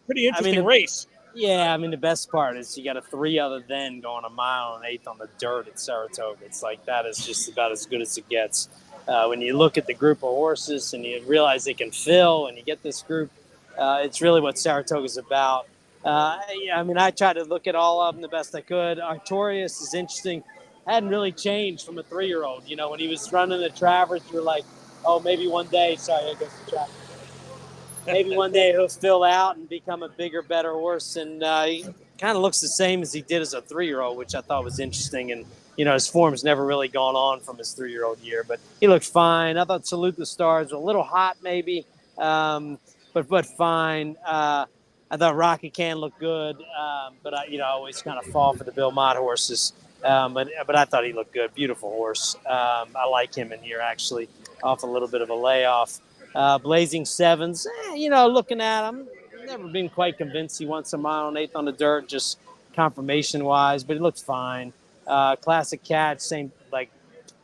pretty interesting race? Yeah, I mean, the best part is you got a 3 other than going a mile and 1/8 on the dirt at Saratoga. It's like that is just about as good as it gets. When you look at the group of horses and you realize they can fill and you get this group, it's really what Saratoga's about. I mean, I tried to look at all of them the best I could. Artorias is interesting. Hadn't really changed from a 3-year-old. You know, when he was running the Travers, you were like, oh, maybe one day, sorry, I guess the Travers. Maybe one day he'll fill out and become a bigger, better horse. And he kind of looks the same as he did as a 3-year-old, which I thought was interesting. And, you know, his form's never really gone on from his 3-year-old year. But he looked fine. I thought Salute the Stars, a little hot maybe, but fine. I thought Rocket Can looked good. But I always kind of fall for the Bill Mott horses. But I thought he looked good. Beautiful horse. I like him in here, actually, off a little bit of a layoff. Blazing Sevens, looking at him, never been quite convinced he wants a mile and 1/8 on the dirt, just confirmation-wise, but he looks fine. Classic Catch, same, like,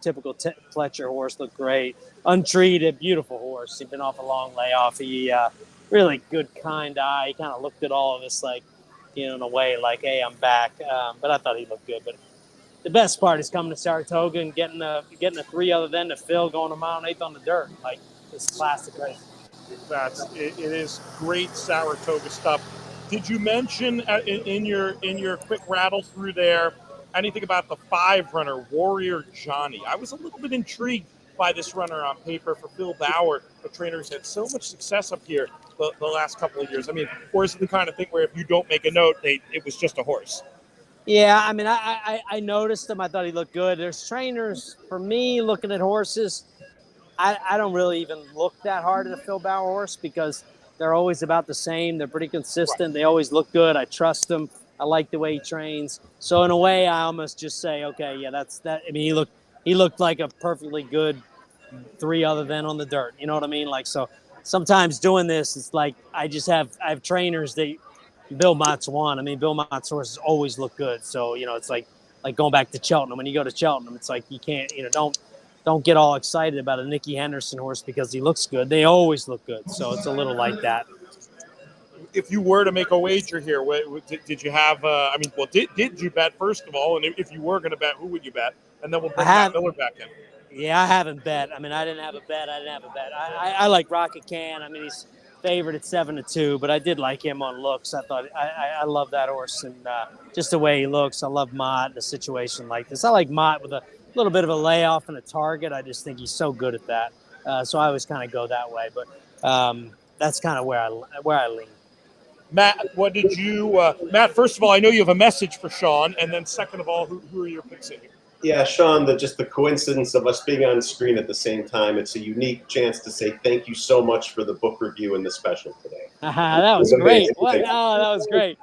typical Pletcher horse, looked great. Untreated, beautiful horse. He'd been off a long layoff. He really good, kind eye. He kind of looked at all of us like, in a way, like, hey, I'm back. But I thought he looked good. But the best part is coming to Saratoga and getting a 3 other than to fill, going a mile and 1/8 on the dirt. Like, it's classic race. It is great Saratoga stuff. Did you mention in your quick rattle through there anything about the 5-runner Warrior Johnny? I was a little bit intrigued by this runner on paper for Phil Bauer. The trainers had so much success up here the last couple of years. I mean, or is it the kind of thing where if you don't make a note, it was just a horse? Yeah, I mean, I noticed him. I thought he looked good. There's trainers, for me, looking at horses, I don't really even look that hard at a Phil Bauer horse because they're always about the same. They're pretty consistent. They always look good. I trust them. I like the way he trains. So in a way, I almost just say, okay, yeah, that's that. I mean, he looked like a perfectly good 3 other than on the dirt. You know what I mean? Like, so sometimes doing this, it's like I have trainers that Bill Mott's one. I mean, Bill Mott's horses always look good. So, it's like going back to Cheltenham. When you go to Cheltenham, it's like you can't, don't get all excited about a Nicky Henderson horse because he looks good. They always look good. So it's a little like that. If you were to make a wager here, did you have, did you bet, first of all? And if you were going to bet, who would you bet? And then we'll bring Matt Miller back in. Yeah, I haven't bet. I mean, I didn't have a bet. I like Rocket Can. I mean, he's favored at 7-2, but I did like him on looks. I thought I love that horse and just the way he looks. I love Mott in a situation like this. I like Mott with a little bit of a layoff and a target. I just think he's so good at that. So I always kind of go that way. But that's kind of where I lean. Matt, what did you Matt, first of all, I know you have a message for Sean, and then second of all, who are your picks in here? Yeah, Sean, just the coincidence of us being on screen at the same time, it's a unique chance to say thank you so much for the book review and the special today. That was great. What? Oh, that was great.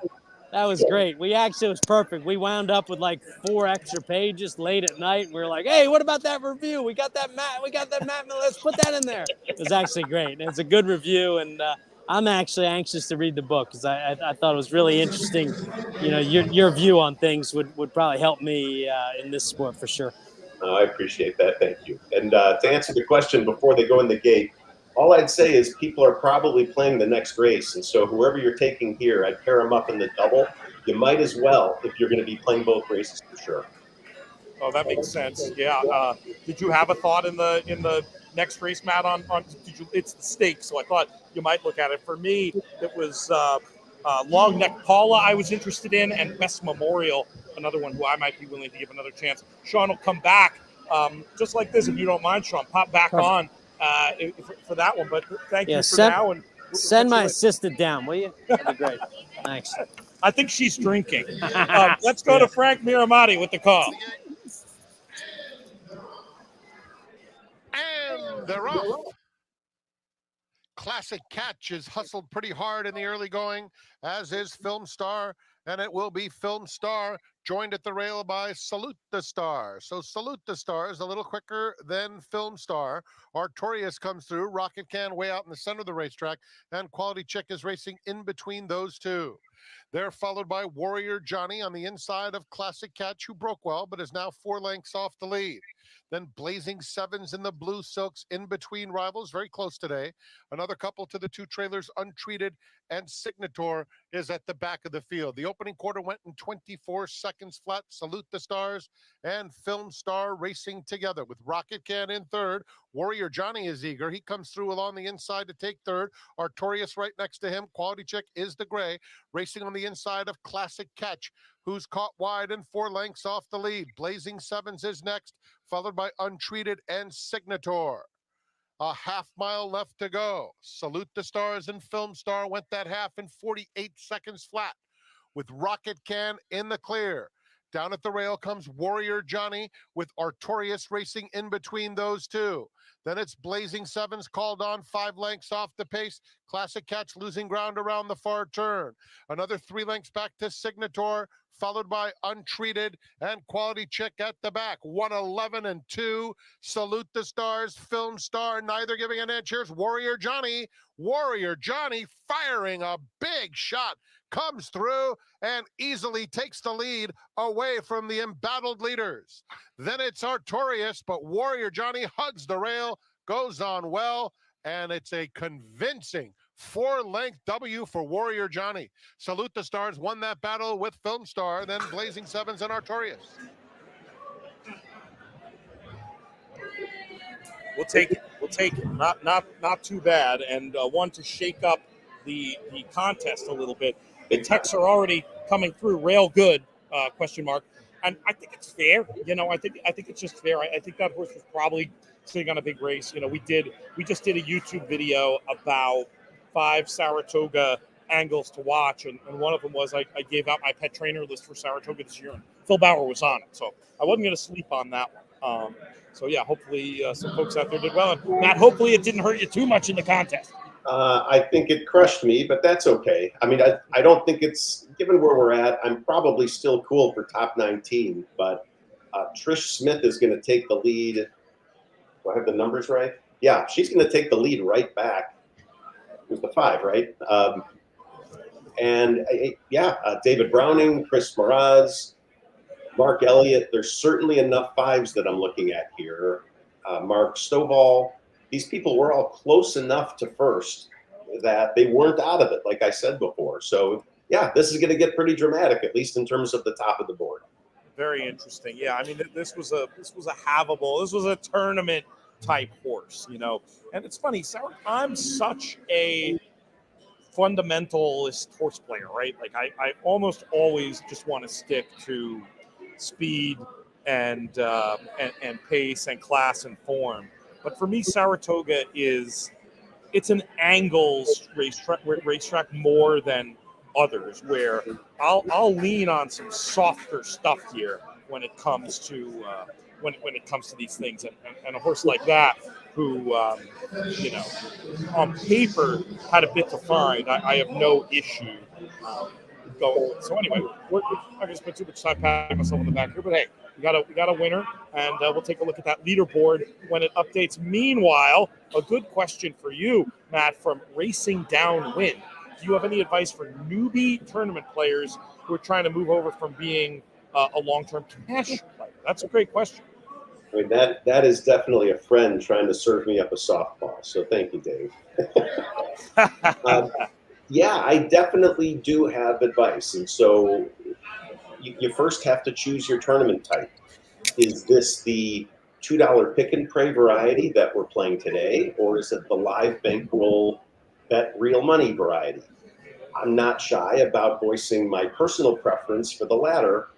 That was great. It was perfect. We wound up with like 4 extra pages late at night. We were like, hey, what about that review? We got that Matt. Let's put that in there. It was actually great. It's a good review, and I'm actually anxious to read the book because I thought it was really interesting. Your view on things would probably help me in this sport for sure. Oh, I appreciate that. Thank you. And to answer the question before they go in the gate, all I'd say is people are probably playing the next race. And so whoever you're taking here, I'd pair them up in the double. You might as well if you're going to be playing both races for sure. Oh, that makes sense. Yeah. Did you have a thought in the next race, Matt? It's the stakes, so I thought you might look at it. For me, it was Long Neck Paula I was interested in, and Best Memorial, another one who I might be willing to give another chance. Sean will come back just like this, if you don't mind, Sean. Pop back on for that one. But thank you for now. And send my assistant down, will you? That'd be great. Thanks. I think she's drinking. Let's go to Frank Miramati with the call. And they're off. Classic Catch is hustled pretty hard in the early going, as is film star and it will be Film Star, joined at the rail by Salute the Star. So Salute the Star is a little quicker than Film Star. Artorias comes through, Rocket Can way out in the center of the racetrack, and Quality Chick is racing in between those two. They're followed by Warrior Johnny on the inside of Classic Catch, who broke well, but is now 4 lengths off the lead. Then Blazing Sevens in the blue silks in between rivals, very close today. Another couple to the 2 trailers, Untreated and Signator, is at the back of the field. The opening quarter went in 24 seconds flat. Salute the Stars and Film Star racing together with Rocket Can in third. Warrior Johnny is eager. He comes through along the inside to take third. Artorias right next to him. Quality Chick is the gray, racing on the inside of Classic Catch, who's caught wide and 4 lengths off the lead. Blazing Sevens is next, followed by Untreated and Signator. A half mile left to go. Salute the Stars and Film Star went that half in 48 seconds flat, with Rocket Can in the clear. Down at the rail comes Warrior Johnny with Artorias racing in between those two. Then it's Blazing Sevens called on 5 lengths off the pace. Classic Catch losing ground around the far turn. Another 3 lengths back to Signator, followed by Untreated and Quality Chick at the back. 1:11 and 2. Salute the Stars, Film Star, neither giving an inch. Here's Warrior Johnny. Warrior Johnny firing a big shot, comes through and easily takes the lead away from the embattled leaders. Then it's Artorias, but Warrior Johnny hugs the rail, goes on well, and it's a convincing 4-length W for Warrior Johnny. Salute the Stars won that battle with Film Star, then Blazing Sevens and Artorias. We'll take it. We'll take it. Not too bad. And one to shake up the contest a little bit. The texts are already coming through. Rail good? Question mark. And I think it's fair. I think it's just fair. I think that horse was probably sitting on a big race. We just did a YouTube video about 5 Saratoga angles to watch, and one of them was I gave out my pet trainer list for Saratoga this year, and Phil Bauer was on it, so I wasn't going to sleep on that one. So yeah, hopefully some folks out there did well. And Matt, hopefully it didn't hurt you too much in the contest. I think it crushed me, but that's okay. I mean, I don't think it's, given where we're at, I'm probably still cool for top 19, but Trish Smith is going to take the lead. Do I have the numbers right? Yeah, she's going to take the lead right back. It was the 5, right? David Browning, Chris Moraz, Mark Elliott. There's certainly enough 5s that I'm looking at here. Mark Stovall. These people were all close enough to first that they weren't out of it, like I said before. So, yeah, this is going to get pretty dramatic, at least in terms of the top of the board. Very interesting. Yeah, I mean, this was a havable. This was a tournament type horse, And it's funny, I'm such a fundamentalist horse player, right? Like I almost always just want to stick to speed and pace and class and form. But for me, Saratoga it's an angles racetrack more than others, where I'll lean on some softer stuff here when it comes to when it comes to these things, and a horse like that who on paper had a bit to find, I have no issue going. So anyway, I just spent too much time patting myself on the back here, but hey, we got a winner, and we'll take a look at that leaderboard when it updates. Meanwhile, a good question for you, Matt, from Racing Downwind. Do you have any advice for newbie tournament players who are trying to move over from being a long-term cash player? That's a great question. I mean, that is definitely a friend trying to serve me up a softball. So thank you, Dave. Yeah, I definitely do have advice. And so you first have to choose your tournament type. Is this the $2 pick and pray variety that we're playing today, or is it the live bankroll bet real money variety? I'm not shy about voicing my personal preference for the latter.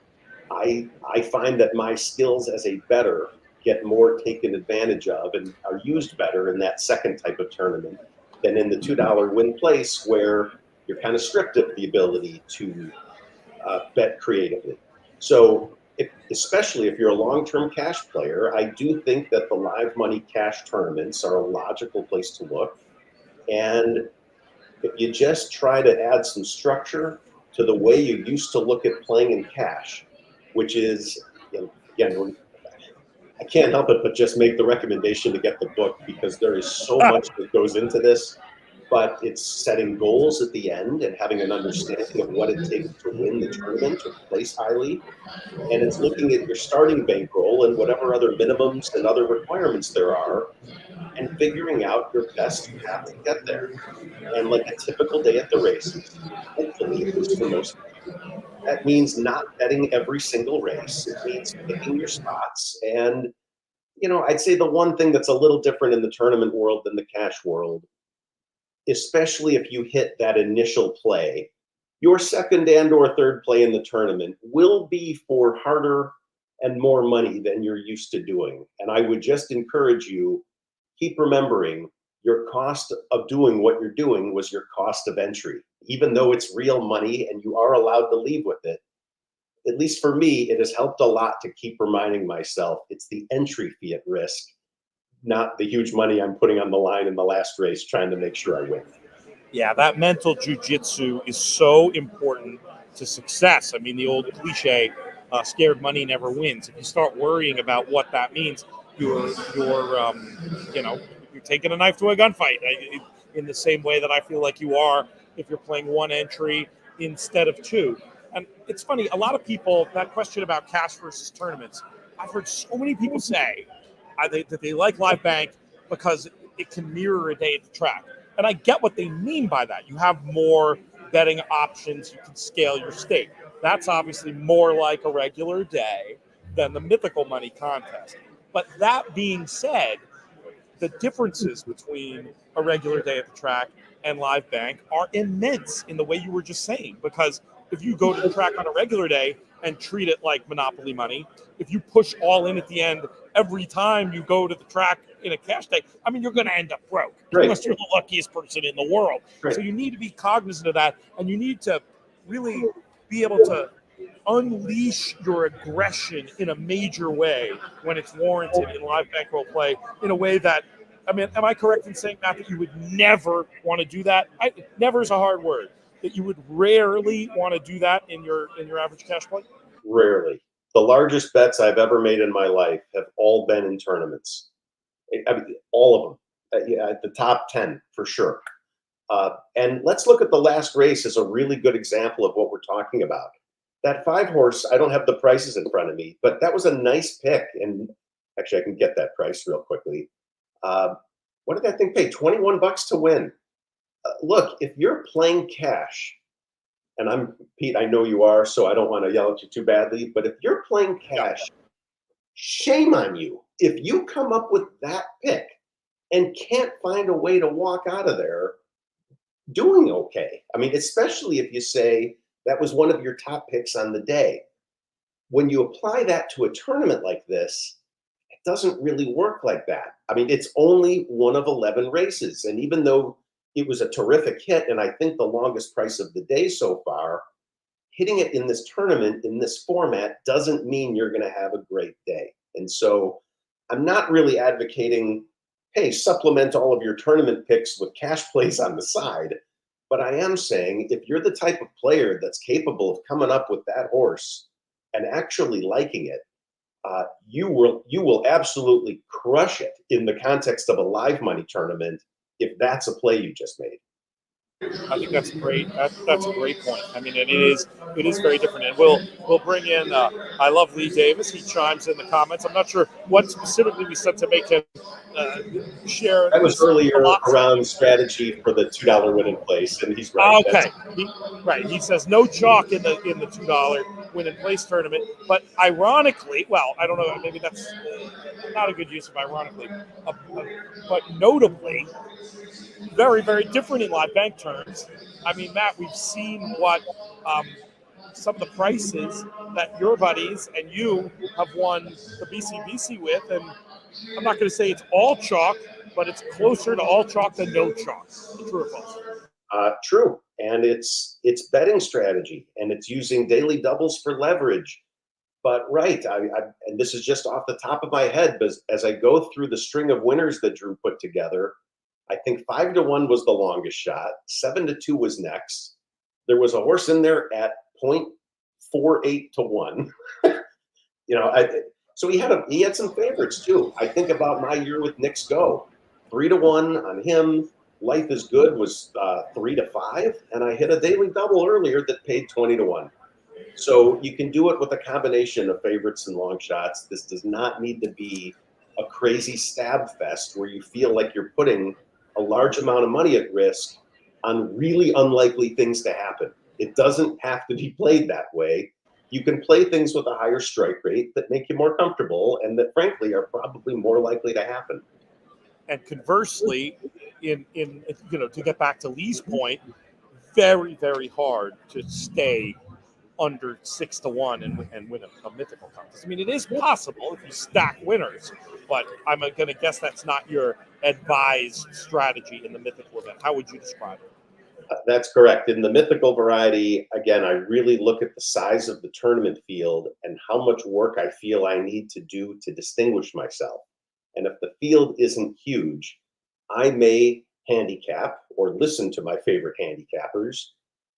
I find that my skills as a bettor get more taken advantage of and are used better in that second type of tournament than in the $2 win place, where you're kind of stripped of the ability to bet creatively. So especially if you're a long-term cash player, I do think that the live money cash tournaments are a logical place to look. And if you just try to add some structure to the way you used to look at playing in cash, which is, again, I can't help it but just make the recommendation to get the book because there is so much that goes into this. But it's setting goals at the end and having an understanding of what it takes to win the tournament or place highly. And it's looking at your starting bankroll and whatever other minimums and other requirements there are and figuring out your best path to get there. And like a typical day at the races, hopefully, at least for most people, that means not betting every single race. It means picking your spots. And, I'd say the one thing that's a little different in the tournament world than the cash world, especially if you hit that initial play, your second and or third play in the tournament will be for harder and more money than you're used to doing. And I would just encourage you, keep remembering your cost of doing what you're doing was your cost of entry. Even though it's real money and you are allowed to leave with it, at least for me, it has helped a lot to keep reminding myself it's the entry fee at risk, not the huge money I'm putting on the line in the last race trying to make sure I win. Yeah, that mental jujitsu is so important to success. I mean, the old cliche, scared money never wins. If you start worrying about what that means, you're taking a knife to a gunfight in the same way that I feel like you are if you're playing one entry instead of two. And it's funny, a lot of people, that question about cash versus tournaments, I've heard so many people say that they like live bank because it can mirror a day at the track. And I get what they mean by that. You have more betting options. You can scale your stake. That's obviously more like a regular day than the mythical money contest. But that being said, the differences between a regular day at the track and live bank are immense in the way you were just saying. Because if you go to the track on a regular day and treat it like Monopoly money, if you push all in at the end every time you go to the track in a cash day, I mean, you're going to end up broke unless you're the luckiest person in the world. Right. So you need to be cognizant of that, and you need to really be able to unleash your aggression in a major way when it's warranted in live bankroll play in a way that, I mean, am I correct in saying, Matt, that you would never want to do that? Never is a hard word. That you would rarely want to do that in your average cash play? Rarely. The largest bets I've ever made in my life have all been in tournaments. I mean, all of them. At the top 10 for sure. And let's look at the last race as a really good example of what we're talking about. That 5-horse, I don't have the prices in front of me, but that was a nice pick. And actually, I can get that price real quickly. What did that thing pay? $21 to win. Look, if you're playing cash, and I'm Pete, I know you are, so I don't want to yell at you too badly, but if you're playing cash, shame on you. If you come up with that pick and can't find a way to walk out of there doing okay. I mean, especially if you say that was one of your top picks on the day. When you apply that to a tournament like this, it doesn't really work like that. I mean, it's only one of 11 races. And even though it was a terrific hit, and I think the longest price of the day so far, hitting it in this tournament, in this format, doesn't mean you're going to have a great day. And so I'm not really advocating, hey, supplement all of your tournament picks with cash plays on the side. But I am saying if you're the type of player that's capable of coming up with that horse and actually liking it, you will absolutely crush it in the context of a live money tournament if that's a play you just made. I think that's great. That's a great point. I mean, it is very different. And we'll bring in. I love Lee Davis. He chimes in the comments. I'm not sure what specifically we said to make him share. That was earlier around strategy for the $2 win in place, and he's right. Okay, He says no chalk in the $2 win in place tournament. But ironically, well, I don't know. Maybe that's not a good use of ironically, but notably. Very, very different in live bank terms. I mean, Matt, we've seen what some of the prices that your buddies and you have won the BCBC with, and I'm not going to say it's all chalk, but it's closer to all chalk than no chalk. True or false? True, and it's betting strategy, and it's using daily doubles for leverage. But right, and this is just off the top of my head, but as I go through the string of winners that Drew put together, I think 5-1 was the longest shot. 7-2 was next. there was a horse in there at 0.48 to 1. So he had some favorites too. I think about my year with Nick's Go, 3 to 1 on him. Life is Good was 3 to 5, and I hit a daily double earlier that paid 20 to 1. So you can do it with a combination of favorites and long shots. This does not need to be a crazy stab fest where you feel like you're putting a large amount of money at risk on really unlikely things to happen. It doesn't have to be played that way. You can play things with a higher strike rate that make you more comfortable and that, frankly, are probably more likely to happen. And conversely, to get back to Lee's point, very, very hard to stay under 6 to 1 and win a mythical contest. I mean, it is possible if you stack winners, but I'm going to guess that's not your advised strategy in the mythical event. How would you describe it? That's correct. In the mythical variety, again, I really look at the size of the tournament field and how much work I feel I need to do to distinguish myself. And if the field isn't huge, I may handicap or listen to my favorite handicappers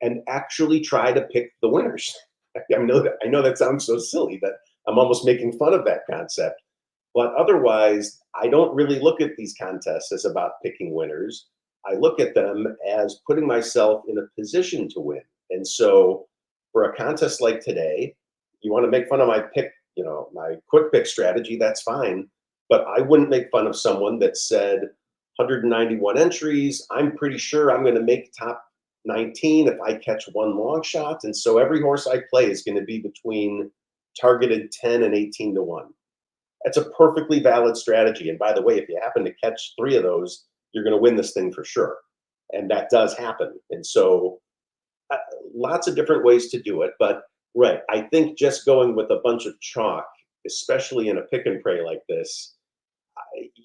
and actually try to pick the winners. I know that sounds so silly that I'm almost making fun of that concept, but otherwise, I don't really look at these contests as about picking winners. I look at them as putting myself in a position to win. And so for a contest like today, you want to make fun of my pick, my quick pick strategy, that's fine. But I wouldn't make fun of someone that said 191 entries. I'm pretty sure I'm going to make top 19 if I catch one long shot. And so every horse I play is going to be between targeted 10 and 18 to 1. That's a perfectly valid strategy. And by the way, if you happen to catch 3 of those, you're going to win this thing for sure. And that does happen. And so lots of different ways to do it. But right, I think just going with a bunch of chalk, especially in a pick and pray like this,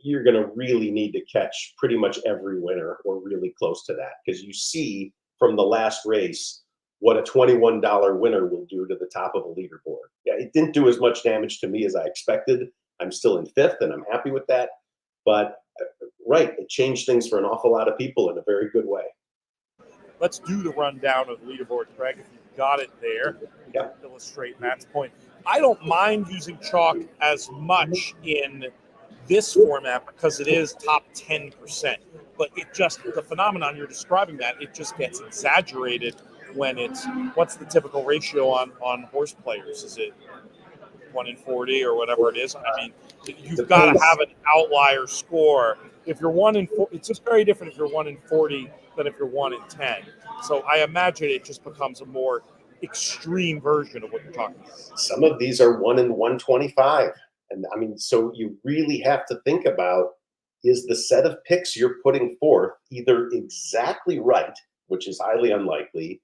you're going to really need to catch pretty much every winner or really close to that, because you see from the last race what a $21 winner will do to the top of a leaderboard. Yeah, it didn't do as much damage to me as I expected. I'm still in 5th, and I'm happy with that. But right, it changed things for an awful lot of people in a very good way. Let's do the rundown of the leaderboard, Craig, if you've got it there. Yep. Illustrate Matt's point. I don't mind using chalk as much in this format because it is top 10%. But the phenomenon you're describing, that it just gets exaggerated when what's the typical ratio on horse players? Is it 1 in 40 or whatever it is? I mean, you've got to have an outlier score. If you're 1 in 4, it's just very different if you're 1 in 40 than if you're 1 in 10. So I imagine it just becomes a more extreme version of what you're talking about. Some of these are 1 in 125. And I mean, so you really have to think about, is the set of picks you're putting forth either exactly right, which is highly unlikely,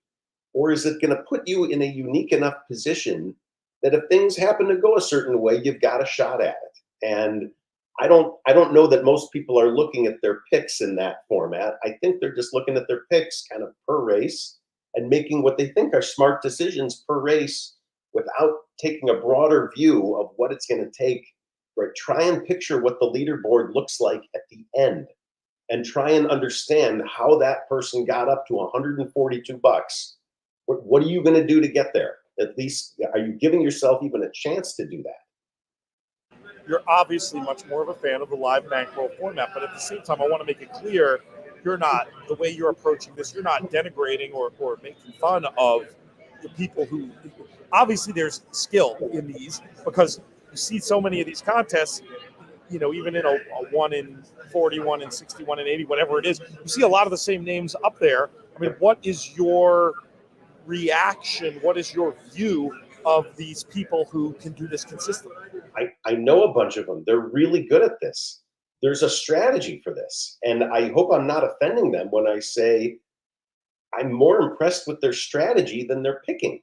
or is it going to put you in a unique enough position that if things happen to go a certain way, you've got a shot at it? And I don't know that most people are looking at their picks in that format. I think they're just looking at their picks kind of per race and making what they think are smart decisions per race without taking a broader view of what it's going to take. Right? Try and picture what the leaderboard looks like at the end and try and understand how that person got up to $142. What are you going to do to get there? At least, are you giving yourself even a chance to do that? You're obviously much more of a fan of the live bankroll format, but at the same time, I want to make it clear, you're not, the way you're approaching this, you're not denigrating or making fun of the people who, obviously there's skill in these, because you see so many of these contests, even in a 1 in 40, 1 in 60, 1 in 80, whatever it is, you see a lot of the same names up there. I mean, what is your reaction? What is your view of these people who can do this consistently? I know a bunch of them. They're really good at this. There's a strategy for this. And I hope I'm not offending them when I say I'm more impressed with their strategy than their picking.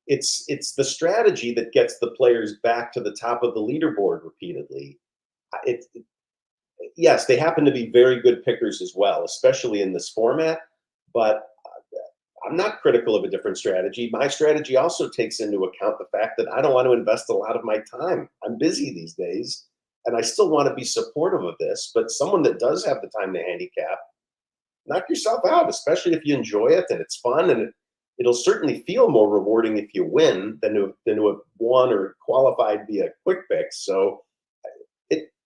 It's the strategy that gets the players back to the top of the leaderboard repeatedly. Yes, they happen to be very good pickers as well, especially in this format, but I'm not critical of a different strategy. My strategy also takes into account the fact that I don't want to invest a lot of my time. I'm busy these days, and I still want to be supportive of this, but someone that does have the time to handicap, knock yourself out, especially if you enjoy it and it's fun and It'll certainly feel more rewarding if you win than to have won or qualified via quick picks. So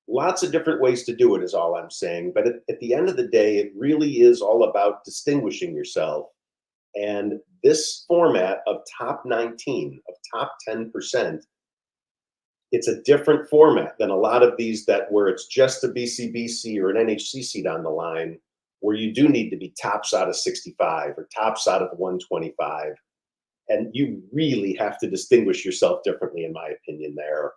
lots of different ways to do it is all I'm saying. But at the end of the day, it really is all about distinguishing yourself. And this format of top 19, of top 10%, it's a different format than a lot of these where it's just a BCBC or an NHC seat on the line, where you do need to be tops out of 65 or tops out of 125. And you really have to distinguish yourself differently, in my opinion, there.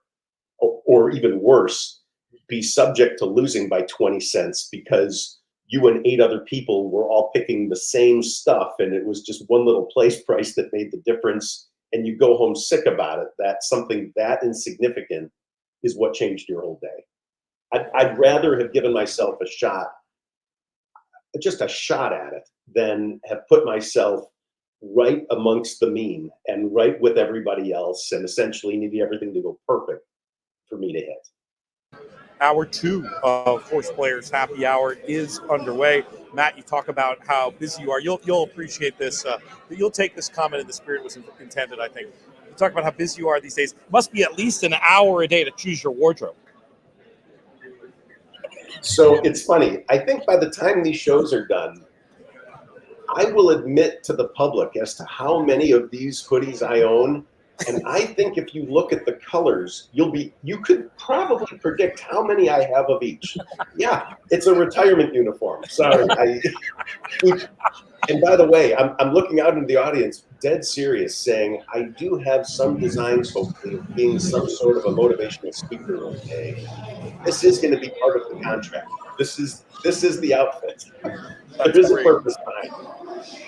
Or even worse, be subject to losing by 20 cents because you and 8 other people were all picking the same stuff and it was just one little place price that made the difference, and you go home sick about it. That something that insignificant is what changed your whole day. I'd rather have given myself just a shot at it than have put myself right amongst the mean and right with everybody else and essentially needed everything to go perfect for me to hit. Hour 2 of HorsePlayers Happy Hour is underway. Matt, you talk about how busy you are. You'll appreciate this. You'll take this comment in the spirit it was intended, I think. You talk about how busy you are these days. It must be at least an hour a day to choose your wardrobe. So it's funny. I think by the time these shows are done, I will admit to the public as to how many of these hoodies I own. And I think if you look at the colors, you could probably predict how many I have of each. Yeah, it's a retirement uniform. Sorry. And by the way, I'm looking out into the audience, dead serious, saying I do have some designs, hopefully, of being some sort of a motivational speaker one day. This is going to be part of the contract. This is the outfit. There is a purpose behind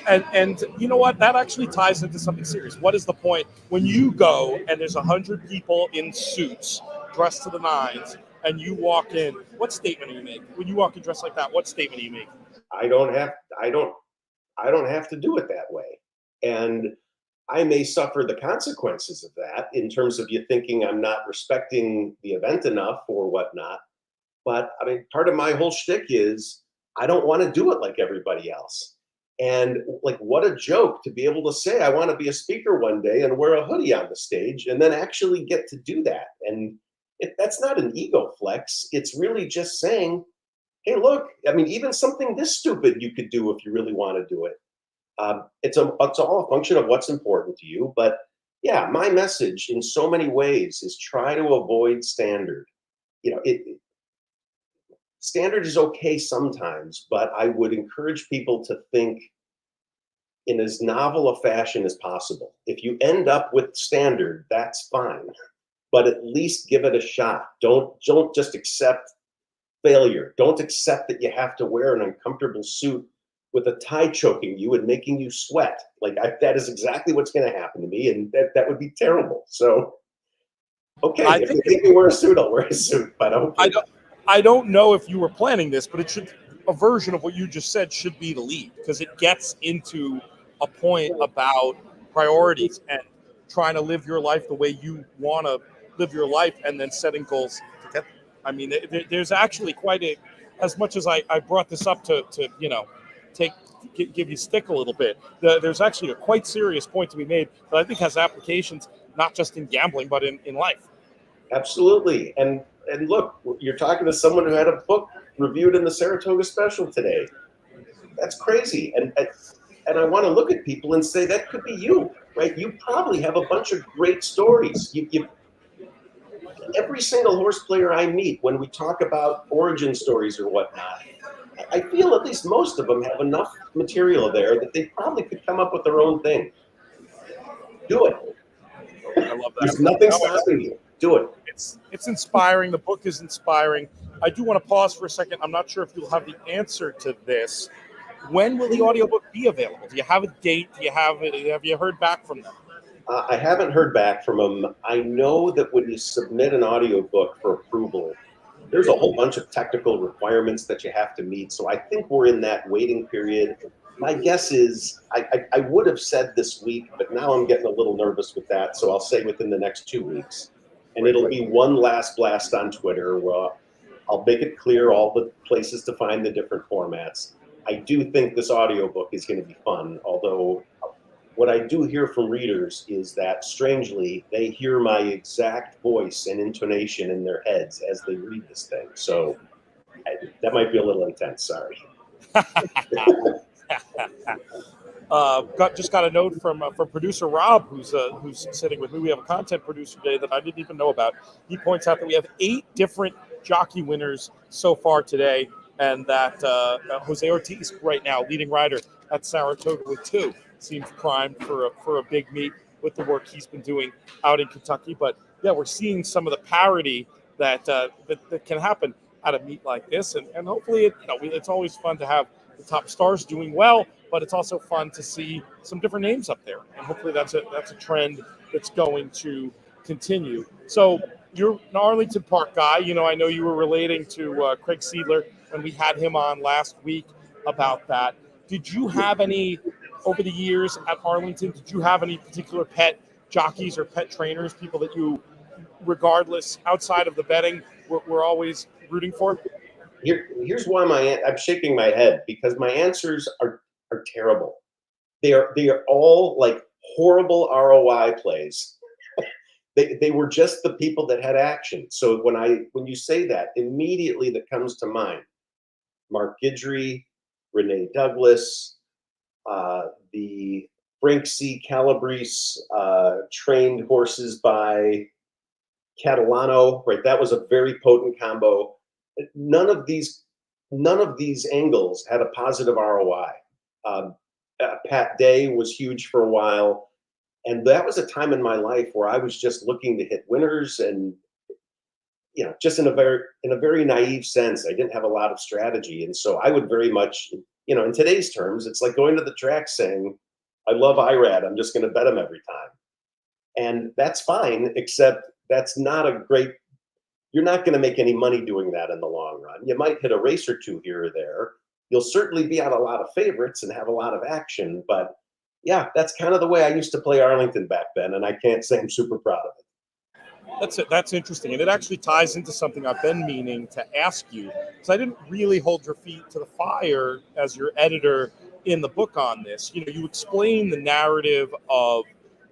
it. And you know what? That actually ties into something serious. What is the point when you go and there's 100 people in suits dressed to the nines and you walk in? What statement are you making? When you walk in dressed like that, what statement are you making? I don't have to do it that way. And I may suffer the consequences of that in terms of you thinking I'm not respecting the event enough or whatnot. But I mean, part of my whole shtick is I don't want to do it like everybody else. And like, what a joke to be able to say I want to be a speaker one day and wear a hoodie on the stage and then actually get to do that. And that's not an ego flex. It's really just saying, hey, look, I mean, even something this stupid you could do if you really want to do it. It's all a function of what's important to you. But yeah, my message in so many ways is try to avoid standard. You know, standard is okay sometimes, but I would encourage people to think in as novel a fashion as possible. If you end up with standard, that's fine, but at least give it a shot. Don't just accept failure. Don't accept that you have to wear an uncomfortable suit with a tie choking you and making you sweat. That is exactly what's going to happen to me, and that would be terrible. So, okay, if you make me wear a suit, I'll wear a suit, but I don't know if you were planning this, but a version of what you just said should be the lead, because it gets into a point about priorities and trying to live your life the way you want to live your life and then setting goals to get them. I mean, there's actually as much as I brought this up to give you stick a little bit, there's actually a quite serious point to be made that I think has applications not just in gambling, but in life. Absolutely. And look, you're talking to someone who had a book reviewed in the Saratoga special today. That's crazy. And I want to look at people and say that could be you, right? You probably have a bunch of great stories. Every single horse player I meet, when we talk about origin stories or whatnot, I feel at least most of them have enough material there that they probably could come up with their own thing. Do it. I love that. There's nothing stopping you. Do it. It's inspiring. The book is inspiring. I do want to pause for a second. I'm not sure if you'll have the answer to this. When will the audiobook be available? Do you have a date? Have you heard back from them? I haven't heard back from them. I know that when you submit an audiobook for approval, there's a whole bunch of technical requirements that you have to meet. So I think we're in that waiting period. My guess is I would have said this week, but now I'm getting a little nervous with that. So I'll say within the next 2 weeks. And it'll be one last blast on Twitter where I'll make it clear all the places to find the different formats. I do think this audiobook is going to be fun, although what I do hear from readers is that, strangely, they hear my exact voice and intonation in their heads as they read this thing. So that might be a little intense. Sorry. Just got a note from producer Rob, who's sitting with me. We have a content producer today that I didn't even know about. He points out that we have 8 different jockey winners so far today, and that Jose Ortiz right now, leading rider at Saratoga with 2, seems primed for a big meet with the work he's been doing out in Kentucky. But yeah, we're seeing some of the parity that can happen at a meet like this, and hopefully it's always fun to have the top stars doing well, but it's also fun to see some different names up there, and hopefully that's a trend that's going to continue. So you're an Arlington Park guy. I know you were relating to Craig Seidler when we had him on last week about that. Did you have any, over the years at Arlington, did you have any particular pet jockeys or pet trainers, people that you, regardless, outside of the betting, were always rooting for? Here's why I'm shaking my head, because my answers are terrible. They are all like horrible ROI plays. They were just the people that had action. So when you say that, immediately that comes to mind: Mark Guidry, Renee Douglas, the Frank C. Calabrese trained horses by Catalano. Right, that was a very potent combo. None of these angles had a positive ROI. Pat Day was huge for a while, and that was a time in my life where I was just looking to hit winners, and just in a very naive sense. I didn't have a lot of strategy, and so I would very much, in today's terms, it's like going to the track saying, "I love Irad. I'm just going to bet him every time," and that's fine, except that's not a great. You're not going to make any money doing that in the long run. You might hit a race or 2 here or there. You'll certainly be on a lot of favorites and have a lot of action. But yeah, that's kind of the way I used to play Arlington back then, and I can't say I'm super proud of it. That's interesting, and it actually ties into something I've been meaning to ask you, because I didn't really hold your feet to the fire as your editor in the book on this. You explain the narrative of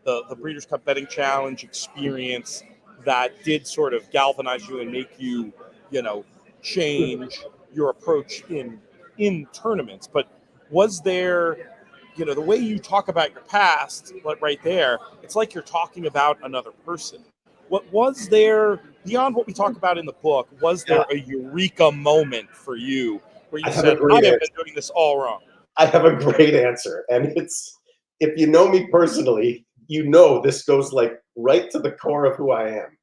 the Breeders' Cup Betting Challenge experience that did sort of galvanize you and make you, change your approach in tournaments. But was there, the way you talk about your past, like right there, it's like you're talking about another person. What was there, beyond what we talk about in the book, was there a eureka moment for you where you said, I have been doing this all wrong? I have a great answer. And it's, if you know me personally, this goes like right to the core of who I am.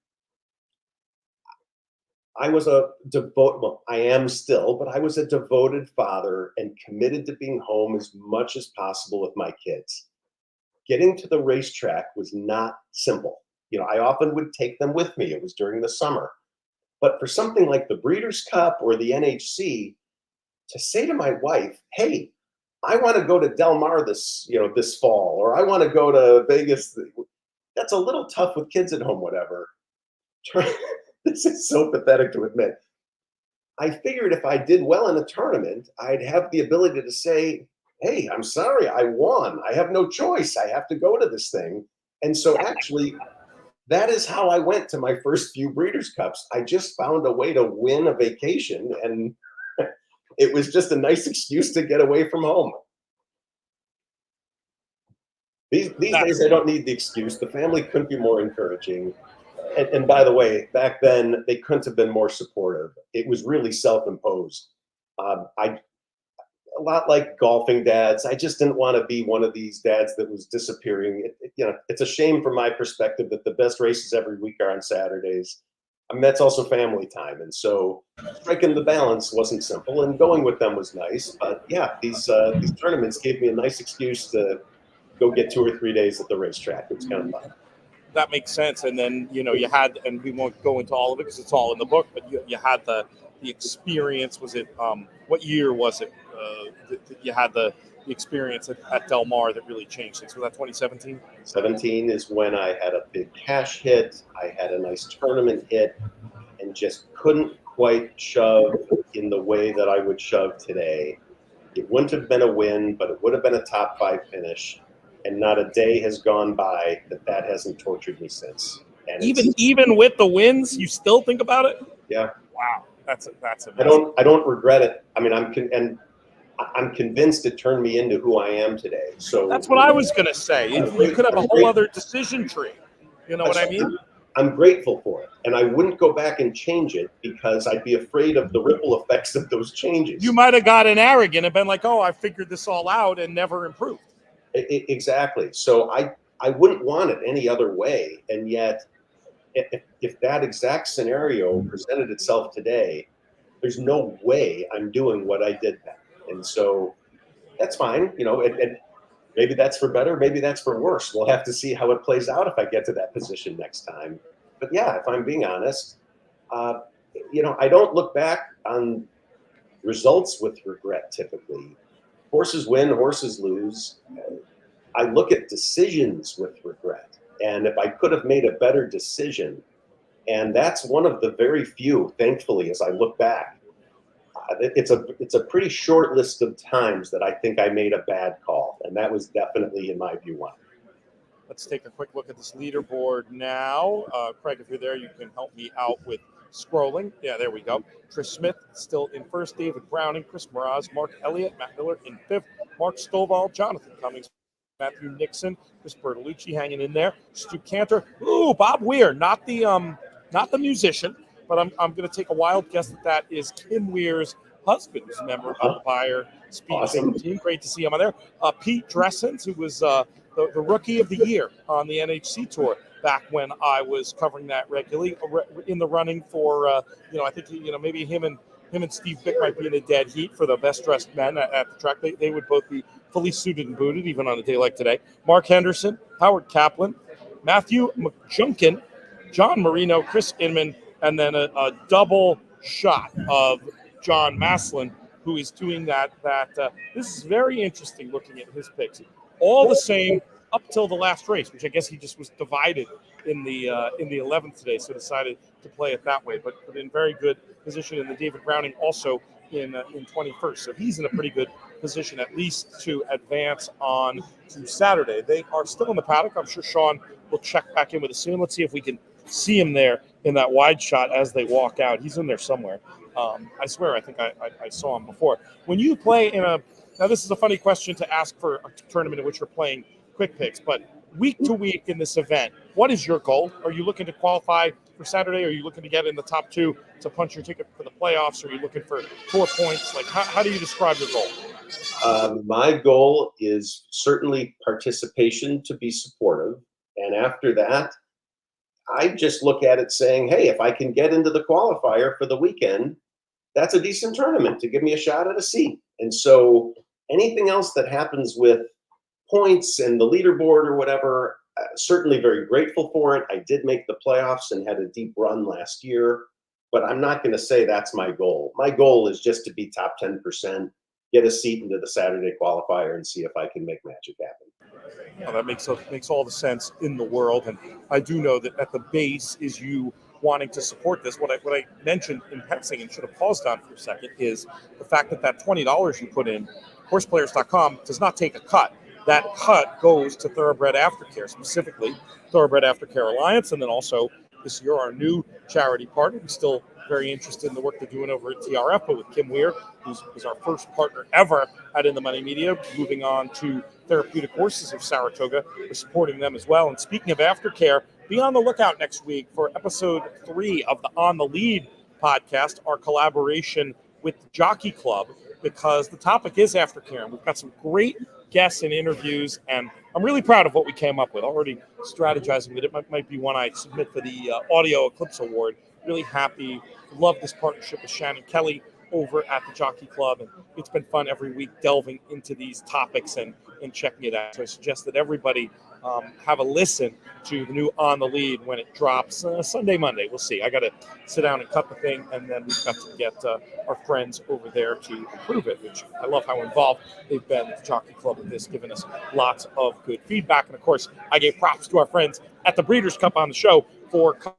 I was I am still, but I was a devoted father and committed to being home as much as possible with my kids. Getting to the racetrack was not simple. I often would take them with me. It was during the summer. But for something like the Breeders' Cup or the NHC, to say to my wife, "Hey, I want to go to Del Mar this fall," or "I want to go to Vegas," that's a little tough with kids at home, whatever. This is so pathetic to admit. I figured if I did well in a tournament, I'd have the ability to say, "Hey, I'm sorry, I won. I have no choice. I have to go to this thing." And so actually, that is how I went to my first few Breeders' Cups. I just found a way to win a vacation, and it was just a nice excuse to get away from home. These days, I don't need the excuse. The family couldn't be more encouraging. And by the way, back then, they couldn't have been more supportive. It was really self-imposed. A lot like golfing dads, I just didn't want to be one of these dads that was disappearing. It's a shame from my perspective that the best races every week are on Saturdays. I mean, that's also family time. And so striking the balance wasn't simple, and going with them was nice. But yeah, these tournaments gave me a nice excuse to go get 2 or 3 days at the racetrack. It was kind of fun. That makes sense. And then, you had, and we won't go into all of it because it's all in the book, but you had the experience. Was it, what year was it? You had the experience at Del Mar that really changed things. Was that 2017? 17 is when I had a big cash hit. I had a nice tournament hit and just couldn't quite shove in the way that I would shove today. It wouldn't have been a win, but it would have been a top 5 finish. and not a day has gone by that hasn't tortured me since. And Even with the wins, you still think about it? Yeah. Wow, that's amazing. I don't regret it. I mean, I'm convinced it turned me into who I am today. So That's what I was gonna say. You could have a whole other decision tree. You know what I mean? I'm grateful for it, and I wouldn't go back and change it because I'd be afraid of the ripple effects of those changes. You might have gotten arrogant and been like, "Oh, I figured this all out," and never improved. Exactly. So I wouldn't want it any other way, and yet, if that exact scenario presented itself today, there's no way I'm doing what I did then. And so that's fine, you know, and maybe that's for better, maybe that's for worse. We'll have to see how it plays out if I get to that position next time. But yeah, if I'm being honest, you know, I don't look back on results with regret typically. Horses win, horses lose. I look at decisions with regret. And if I could have made a better decision, and that's one of the very few, thankfully, as I look back, it's a pretty short list of times that I think I made a bad call, and that was definitely, in my view, one. Let's take a quick look at this leaderboard now. Craig, if you're there, you can help me out with scrolling. Yeah, there we go. Trish Smith still in first, David Browning, Chris Mraz, Mark Elliott, Matt Miller in fifth, Mark Stovall, Jonathan Cummings, Matthew Nixon, Chris Bertolucci hanging in there, Stu Cantor. Ooh, Bob Weir, not the musician, but I'm going to take a wild guess that is Kim Weir's husband, who's a member of the Buyer Speed team. Great to see him on there. Pete Dressens, who was the rookie of the year on the NHC tour back when I was covering that regularly, in the running for I think maybe him and Steve Bick might be in a dead heat for the best dressed men at the track. They would both be fully suited and booted, even on a day like today. Mark Henderson, Howard Kaplan, Matthew McJunkin, John Marino, Chris Inman, and then a double shot of John Maslin, who is doing that. This is very interesting looking at his picks. All the same up till the last race, which I guess he just was divided in the 11th today, so decided to play it that way. But in very good position in the David Browning also in 21st. So he's in a pretty good position, at least to advance on to Saturday. They are still in the paddock. I'm sure Sean will check back in with us soon. Let's see if we can see him there in that wide shot as they walk out. He's in there somewhere. I swear, I think I saw him before. When you play now this is a funny question to ask for a tournament in which you're playing quick picks, but week to week in this event, what is your goal? Are you looking to qualify for Saturday? Are you looking to get in the top two to punch your ticket for the playoffs? Or are you looking for 4 points? Like, how do you describe your goal? My goal is certainly participation, to be supportive. And after that, I just look at it saying, hey, if I can get into the qualifier for the weekend, that's a decent tournament to give me a shot at a seat. And so anything else that happens with points and the leaderboard or whatever, certainly very grateful for it. I did make the playoffs and had a deep run last year, but I'm not going to say that's my goal. My goal is just to be top 10%, get a seat into the Saturday qualifier, and see if I can make magic happen. Well, that makes all the sense in the world, and I do know that at the base is you wanting to support this. What I mentioned in passing and should have paused on for a second is the fact that $20 you put in, HorsePlayers.com, does not take a cut. That cut goes to Thoroughbred Aftercare, specifically Thoroughbred Aftercare Alliance, and then also this year our new charity partner. We're still very interested in the work they're doing over at TRF, but with Kim Weir, who's our first partner ever at In the Money Media, moving on to Therapeutic Horses of Saratoga. We're supporting them as well. And speaking of aftercare, be on the lookout next week for episode 3 of the On the Lead podcast, our collaboration with the Jockey Club, because the topic is aftercare. And we've got some great guests and interviews, and I'm really proud of what we came up with. Already strategizing that it might be one I submit for the Audio Eclipse Award. Really happy. Love this partnership with Shannon Kelly over at the Jockey Club, and it's been fun every week delving into these topics and checking it out. So I suggest that everybody have a listen to the new On the Lead when it drops Sunday, Monday. We'll see. I got to sit down and cut the thing, and then we've got to get our friends over there to approve it, which I love how involved they've been at the Jockey Club with this, giving us lots of good feedback. And, of course, I gave props to our friends at the Breeders' Cup on the show for coming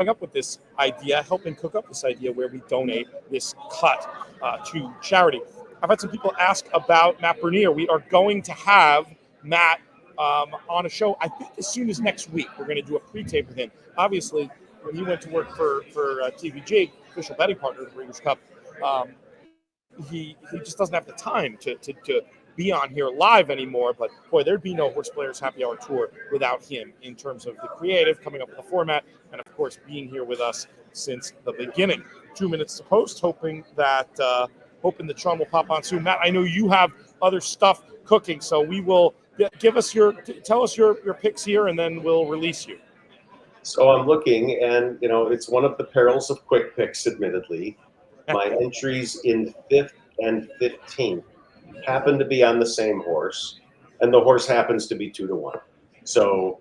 up with this idea, helping cook up this idea where we donate this cut to charity. I've had some people ask about Matt Bernier. We are going to have Matt on a show. I think as soon as next week, we're going to do a pre-tape with him. Obviously, when he went to work for TVG, official betting partner of the Breeders' Cup, he just doesn't have the time to be on here live anymore. But boy, there'd be no Horse Players Happy Hour tour without him in terms of the creative, coming up with the format, and of course being here with us since the beginning. 2 minutes to post, hoping that Sean will pop on soon. Matt, I know you have other stuff cooking, so we will tell us your picks here, and then we'll release you. So I'm looking, and it's one of the perils of quick picks, admittedly. My entries in 5th and 15th happen to be on the same horse, and the horse happens to be 2-1. So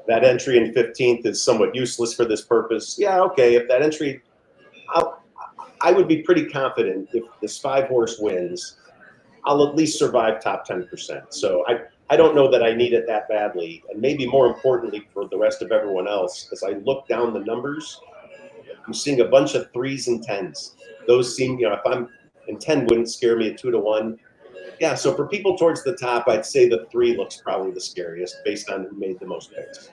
that entry in 15th is somewhat useless for this purpose. Yeah, okay, if that entry, I would be pretty confident if this 5-horse wins, I'll at least survive top 10%. So I don't know that I need it that badly. And maybe more importantly for the rest of everyone else, as I look down the numbers, I'm seeing a bunch of 3s and 10s. Those seem, if I'm in 10 wouldn't scare me at 2-1. Yeah, so for people towards the top, I'd say the 3 looks probably the scariest based on who made the most picks.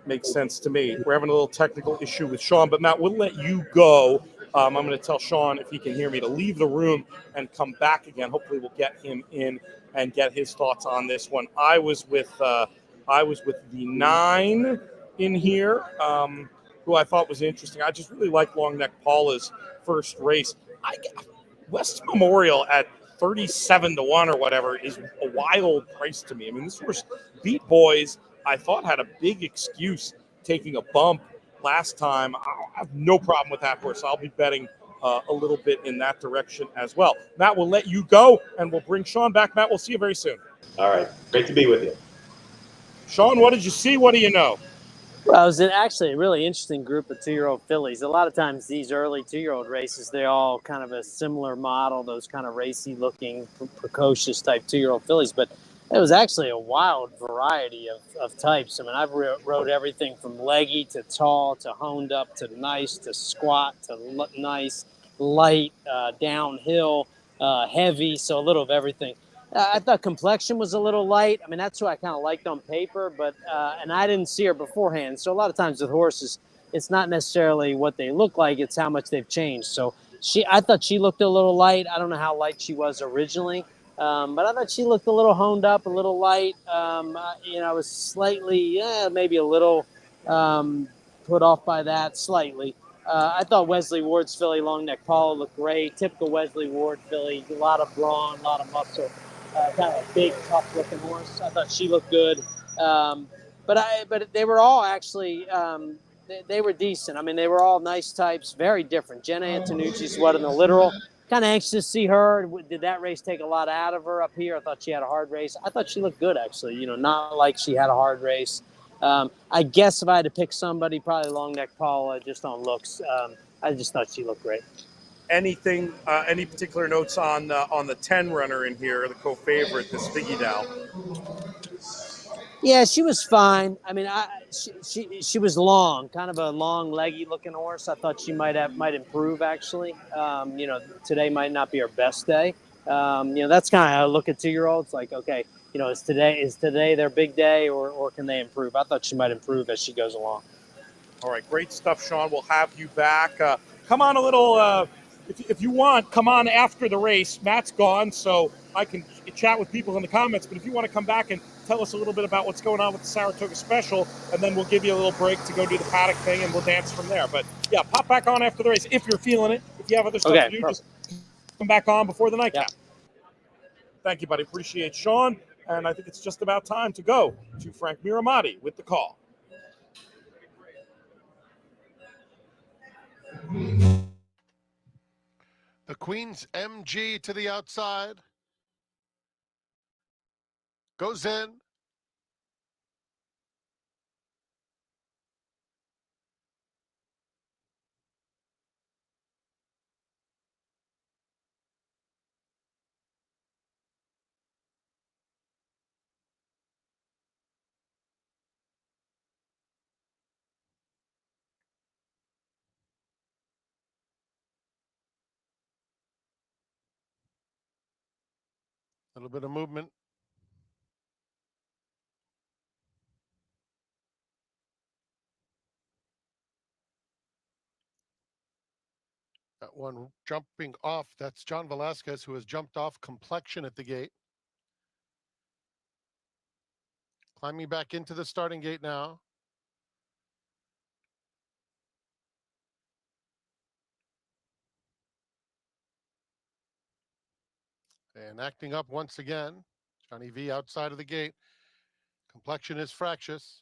Makes sense to me. We're having a little technical issue with Sean, but Matt, we'll let you go. I'm going to tell Sean, if he can hear me, to leave the room and come back again. Hopefully we'll get him in and get his thoughts on this one. I was with the 9 in here, who I thought was interesting. I just really like Long Neck Paula's first race. West Memorial at 37-1 or whatever is a wild price to me. I mean, this horse beat Boys. I thought had a big excuse taking a bump last time. I have no problem with that horse. I'll be betting a little bit in that direction as well. Matt, we'll let you go, and we'll bring Sean back. Matt, we'll see you very soon. All right. Great to be with you. Sean, what did you see? What do you know? Well, it was actually a really interesting group of 2-year-old fillies. A lot of times these early 2-year-old races, they're all kind of a similar model, those kind of racy-looking, precocious type 2-year-old fillies. But it was actually a wild variety of types. I mean, I've rode everything from leggy to tall to honed up to nice to squat to nice, light, downhill, heavy, so a little of everything. I thought complexion was a little light. I mean, that's who I kind of liked on paper, but and I didn't see her beforehand. So a lot of times with horses, it's not necessarily what they look like; it's how much they've changed. So I thought she looked a little light. I don't know how light she was originally, but I thought she looked a little honed up, a little light. I was slightly, maybe a little put off by that slightly. I thought Wesley Ward's filly, Long Neck Paula, looked great. Typical Wesley Ward filly, a lot of brawn, a lot of muscle. Kind of a big, tough-looking horse. I thought she looked good, but they were all actually they were decent. I mean, they were all nice types, very different. Jenna Antonucci's what in the literal. Kind of anxious to see her. Did that race take a lot out of her up here? I thought she had a hard race. I thought she looked good actually. Not like she had a hard race. I guess if I had to pick somebody, probably Long Neck Paula, just on looks. I just thought she looked great. Any particular notes on the 10 runner in here, the co-favorite, this Figgy Dow? Yeah, she was fine. I mean, she was long, kind of a long, leggy looking horse. I thought she might improve actually. Today might not be her best day. That's kind of how I look at 2-year-olds. Like, okay, is today their big day, or can they improve? I thought she might improve as she goes along. All right, great stuff, Sean. We'll have you back. Come on a little. If you want, come on after the race. Matt's gone, so I can chat with people in the comments. But if you want to come back and tell us a little bit about what's going on with the Saratoga Special, and then we'll give you a little break to go do the Paddock thing, and we'll dance from there. But yeah, pop back on after the race if you're feeling it. If you have other stuff to do, just come back on before the nightcap. Thank you, buddy. Appreciate Sean. And I think it's just about time to go to Frank Miramati with the call. The Queen's MG to the outside. Goes in. A little bit of movement. that one jumping off. That's John Velasquez, who has jumped off Complexion at the gate. Climbing back into the starting gate now. And acting up once again. Johnny V outside of the gate. Complexion is fractious.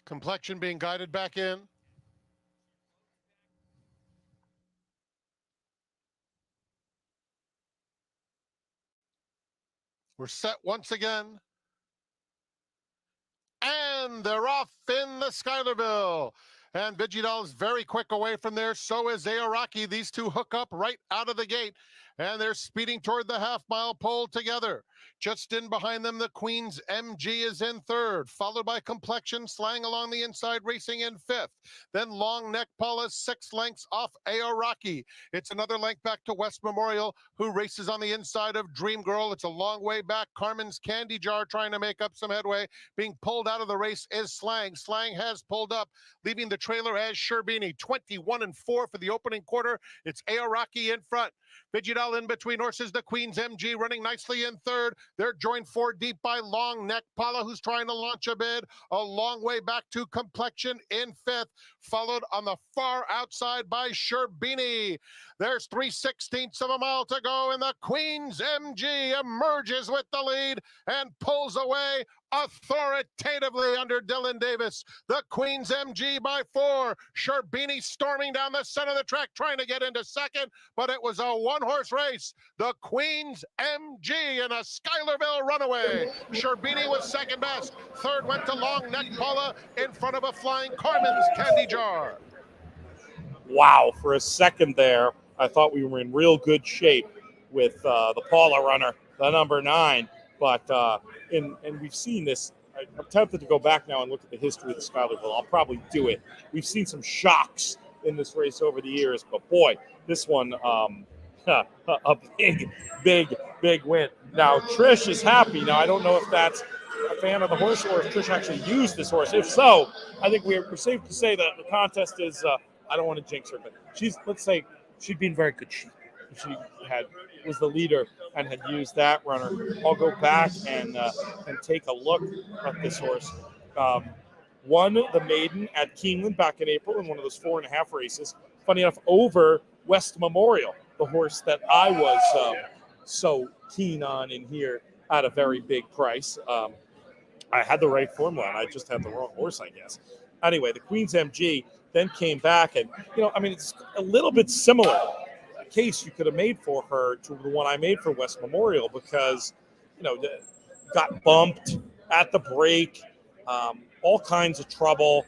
Complexion being guided back in. We're set once again. And they're off in the Skyville. And Vigidal is very quick away from there. So is Aoraki. These two hook up right out of the gate. And they're speeding toward the half-mile pole together. Just in behind them, the Queen's MG is in third, followed by Complexion, Slang along the inside, racing in fifth. Then Long Neck Paula, 6 lengths off Aoraki. It's another length back to West Memorial, who races on the inside of Dream Girl. It's a long way back. Carmen's Candy Jar trying to make up some headway. Being pulled out of the race is Slang. Slang has pulled up, leaving the trailer as Sherbini. 21-4 for the opening quarter. It's Aoraki in front. Vigidal in between horses. The Queen's MG running nicely in third. They're joined 4 deep by Long Neck Paula, who's trying to launch a bid. A long way back to Complexion in fifth, followed on the far outside by Sherbini. There's 3/16 of a mile to go, and the Queen's MG emerges with the lead and pulls away authoritatively under Dylan Davis. The Queen's MG by 4. Sherbini storming down the center of the track, trying to get into second, but it was a one-horse race. The Queen's MG in a Schuylerville runaway. Sherbini was second best. Third went to Long Neck Paula in front of a flying Carmen's Candy Jar. Wow, for a second there, I thought we were in real good shape with the Paula runner, the number 9. But and we've seen this. I'm tempted to go back now and look at the history of the Schuylerville. I'll probably do it. We've seen some shocks in this race over the years, but boy, this one, a big win. Now Trish is happy. Now I don't know if that's a fan of the horse or if Trish actually used this horse. If so, I think we're safe to say that the contest is. I don't want to jinx her, but let's say she'd been very good. She was the leader and had used that runner. I'll go back and take a look at this horse. Won the maiden at Keeneland back in April in one of those 4.5 races. Funny enough, over West Memorial, the horse that I was so keen on in here at a very big price. I had the right formula, and I just had the wrong horse, I guess. Anyway, the Queen's MG then came back, and it's a little bit similar case you could have made for her to the one I made for West Memorial, because got bumped at the break, all kinds of trouble,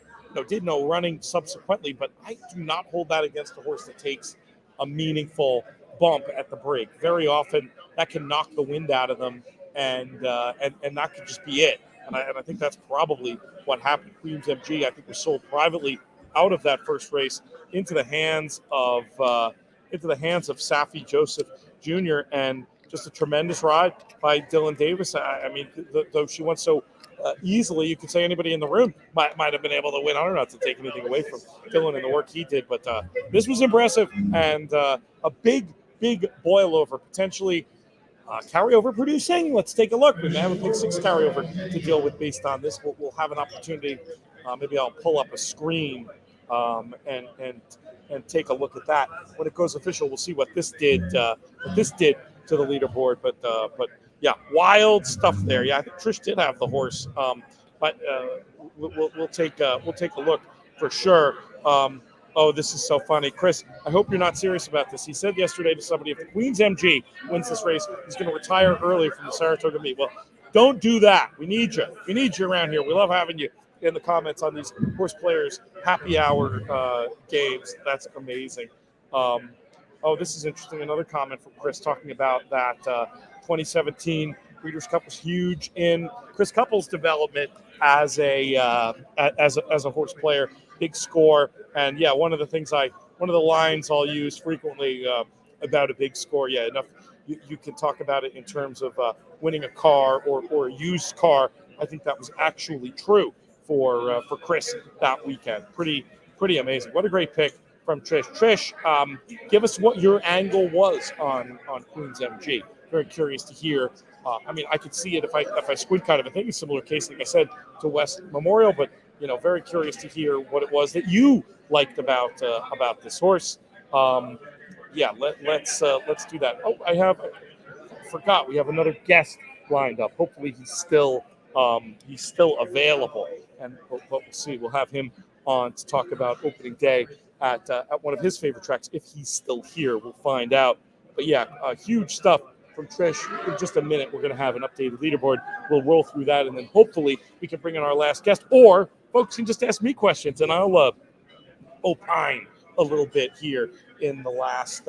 did no running subsequently, but I do not hold that against a horse that takes a meaningful bump at the break. Very often that can knock the wind out of them, and that could just be it. And I think that's probably what happened. Queen's MG, I think, was sold privately out of that first race into the hands of Safi Joseph Jr. and just a tremendous ride by Dylan Davis. I mean, though she went so easily, you could say anybody in the room might have been able to win on her, not to take anything away from Dylan and the work he did. But this was impressive, and a big boil over, potentially carryover producing. Let's take a look. We may have a pick 6 carryover to deal with based on this. We'll have an opportunity. Maybe I'll pull up a screen and take a look at that. When it goes official, we'll see what this did to the leaderboard. But yeah, wild stuff there. Yeah, I think Trish did have the horse, but we'll take a look for sure. Oh, this is so funny. Chris, I hope you're not serious about this. He said yesterday to somebody, if the Queen's MG wins this race, he's going to retire early from the Saratoga meet. Well, don't do that. We need you. We need you around here. We love having you in the comments on these Horse Players Happy Hour games. That's amazing. Oh, this is interesting. Another comment from Chris talking about that 2017 Breeders' Cup was huge in Chris Couples' development as a horse player. Big score, and yeah, one of the lines I'll use frequently about a big score. Yeah, enough. You can talk about it in terms of winning a car or a used car. I think that was actually true for Chris that weekend. Pretty amazing. What a great pick from Trish. Trish, give us what your angle was on Queen's MG. Very curious to hear. I mean, I could see it if I squint kind of. I think it's a similar case, like I said, to West Memorial, but very curious to hear what it was that you liked about this horse. Yeah, let's do that. Oh, I forgot we have another guest lined up. Hopefully he's still available, and but we'll see. We'll have him on to talk about opening day at one of his favorite tracks. If he's still here, we'll find out. But yeah, huge stuff from Trish. In just a minute, we're going to have an updated leaderboard. We'll roll through that, and then hopefully we can bring in our last guest, or folks can just ask me questions, and I'll opine a little bit here in the last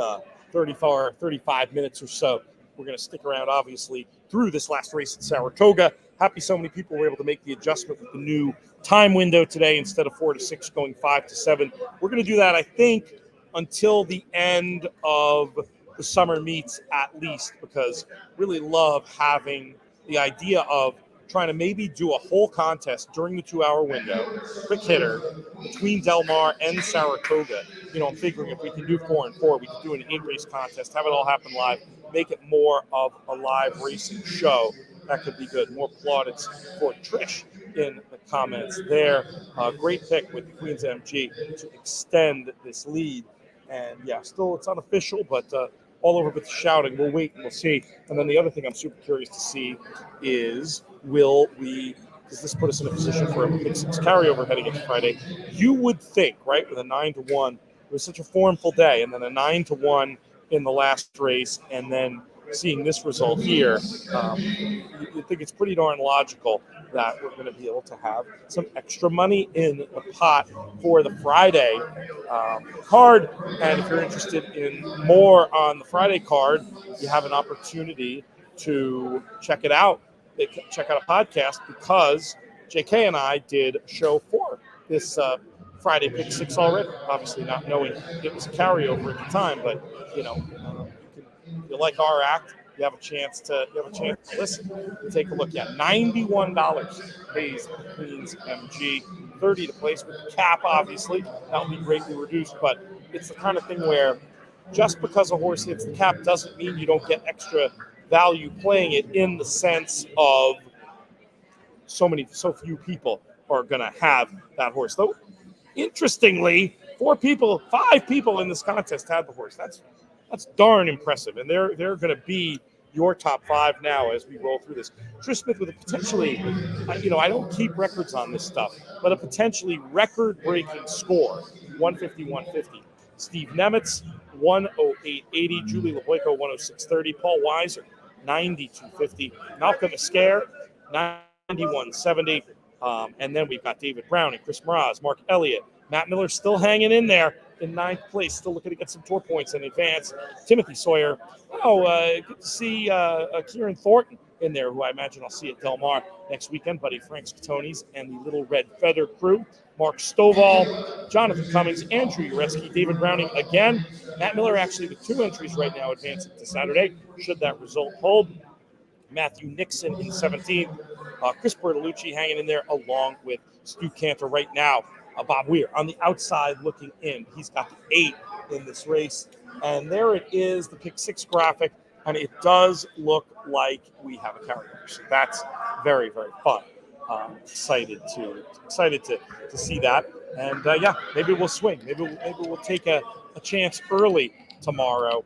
35 minutes or so. We're going to stick around, obviously, through this last race at Saratoga. Happy so many people were able to make the adjustment with the new time window today instead of 4 to 6 going 5 to 7. We're going to do that, I think, until the end of the summer meets at least, because really love having the idea of trying to maybe do a whole contest during the 2-hour window, quick hitter, between Del Mar and Saratoga. I'm figuring if we can do 4 and 4, we can do an 8-race contest, have it all happen live, make it more of a live racing show. That could be good. More plaudits for Trish in the comments there. Great pick with the Queen's MG to extend this lead. And yeah, still it's unofficial, but all over with the shouting. We'll wait and we'll see. And then the other thing I'm super curious to see is, does this put us in a position for a Pick 6 carryover heading into Friday? You would think, right, with a 9-1, it was such a formful day, and then a 9-1 in the last race, and then seeing this result here, you think it's pretty darn logical that we're going to be able to have some extra money in the pot for the Friday card. And if you're interested in more on the Friday card, you have an opportunity to check it out. Check out a podcast, because JK and I did a show for this Friday Pick 6 already, obviously not knowing it was a carryover at the time, but you like our act, you have a chance to listen and take a look. Yeah, $91 pays the Queen's MG, $30 to place with the cap. Obviously, that will be greatly reduced, but it's the kind of thing where just because a horse hits the cap doesn't mean you don't get extra value playing it, in the sense of so few people are going to have that horse. Though, interestingly, 5 people in this contest had the horse. That's darn impressive, and they're going to be your top 5 now as we roll through this. Trish Smith with a potentially, I don't keep records on this stuff, but a potentially record-breaking score, 150-150. Steve Nemitz, 108.80. Julie LeBoyko, 106.30. Paul Weiser, 90-250. Malcolm Esquire, 91.70. And then we've got David Brown and Chris Mraz, Mark Elliott. Matt Miller still hanging in there in 9th place, still looking to get some tour points in advance. Timothy Sawyer. Good to see Kieran Thornton in there, who I imagine I'll see at Del Mar next weekend. Buddy Frank Scatonis and the Little Red Feather crew. Mark Stovall, Jonathan Cummings, Andrew Ureski, David Browning again. Matt Miller actually with 2 entries right now advancing to Saturday, should that result hold. Matthew Nixon in 17th. Chris Bertolucci hanging in there along with Stu Cantor right now. Bob Weir on the outside looking in. He's got the 8 in this race. And there it is, the Pick 6 graphic. And it does look like we have a carryover. So that's very, very fun. Excited to see that. And maybe we'll swing. Maybe we'll take a chance early tomorrow,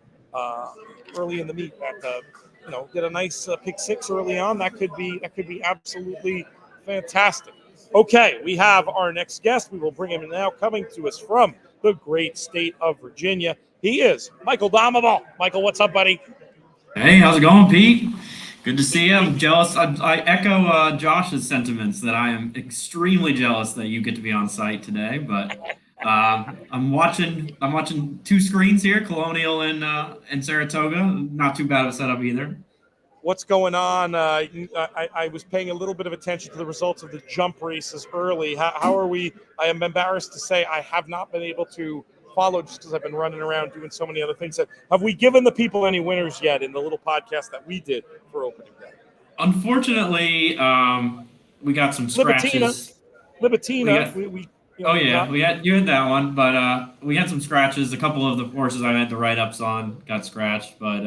early in the meet at get a nice pick six early on, that could be absolutely fantastic. Okay, we have our next guest. We will bring him in now, coming to us from the great state of Virginia. He is Michael Domaball. Michael, what's up, buddy? Hey, how's it going, Pete? Good to see you. I'm jealous. I echo Josh's sentiments that I am extremely jealous that you get to be on site today. But I'm watching two screens here, Colonial and Saratoga. Not too bad of a setup either. What's going on? I was paying a little bit of attention to the results of the jump races early. How are we? I am embarrassed to say I have not been able to follow just because I've been running around doing so many other things. Have we given the people any winners yet in the little podcast that we did for opening day? Unfortunately, we got some scratches. Libatina. We had that one, but we had some scratches. A couple of the horses I had the write-ups on got scratched, but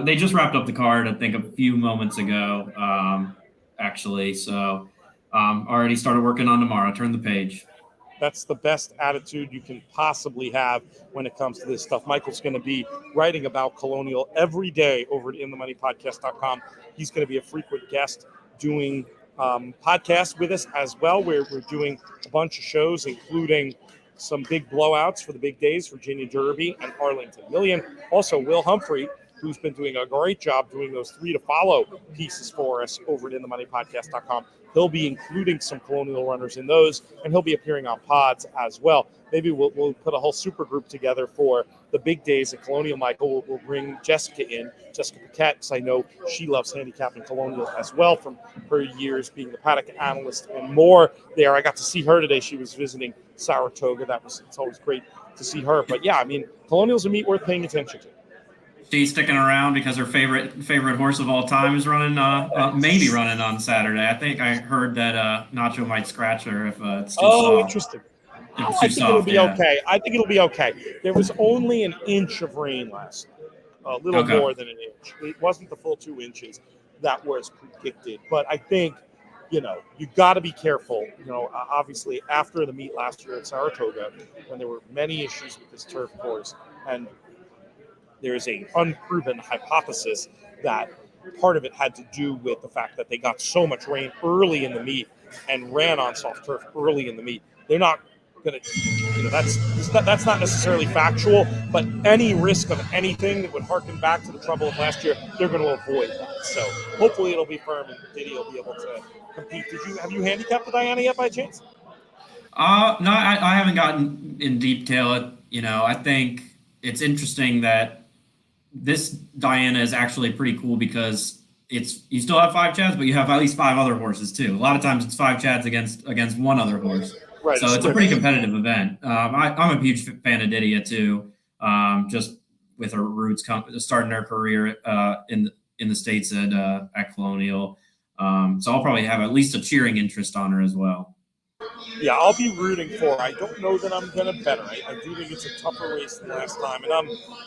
they just wrapped up the card, I think, a few moments ago, actually. So already started working on tomorrow. Turn the page. That's the best attitude you can possibly have when it comes to this stuff. Michael's going to be writing about Colonial every day over at InTheMoneyPodcast.com. He's going to be a frequent guest doing podcasts with us as well, where we're doing a bunch of shows, including some big blowouts for the big days, Virginia Derby and Arlington Million. Also, Will Humphrey, who's been doing a great job doing those 3 to follow pieces for us over at InTheMoneyPodcast.com. He'll be including some Colonial runners in those, and he'll be appearing on pods as well. Maybe we'll put a whole super group together for the big days at Colonial. Michael, we'll bring Jessica in, Jessica Paquette, because I know she loves handicapping Colonial as well from her years being the Paddock analyst and more there. I got to see her today. She was visiting Saratoga. It's always great to see her. But yeah, I mean, Colonial's a meet worth paying attention to. She's sticking around because her favorite horse of all time is running, maybe running on Saturday. I think I heard that Nacho might scratch her if it's too soft. Oh, interesting. I think it'll be okay. I think it'll be okay. There was only an inch of rain last night, a little more than an inch. It wasn't the full 2 inches that was predicted. But I think, you got to be careful. Obviously, after the meet last year at Saratoga, when there were many issues with this turf course, and there is an unproven hypothesis that part of it had to do with the fact that they got so much rain early in the meet and ran on soft turf early in the meet. They're not going to, that's not necessarily factual, but any risk of anything that would harken back to the trouble of last year, they're going to avoid that. So hopefully it'll be firm and Diddy will be able to compete. Have you handicapped the Diana yet by chance? No, I haven't gotten in detail. I think it's interesting that this Diana is actually pretty cool because you still have 5 chads, but you have at least 5 other horses too. A lot of times it's 5 chads against one other horse. Right. So it's a pretty competitive event. I'm a huge fan of Didia too, just with her roots starting her career in the States at Colonial. So I'll probably have at least a cheering interest on her as well. Yeah, I'll be rooting for her. I don't know that I'm going to bet her. I do think it's a tougher race than last time, and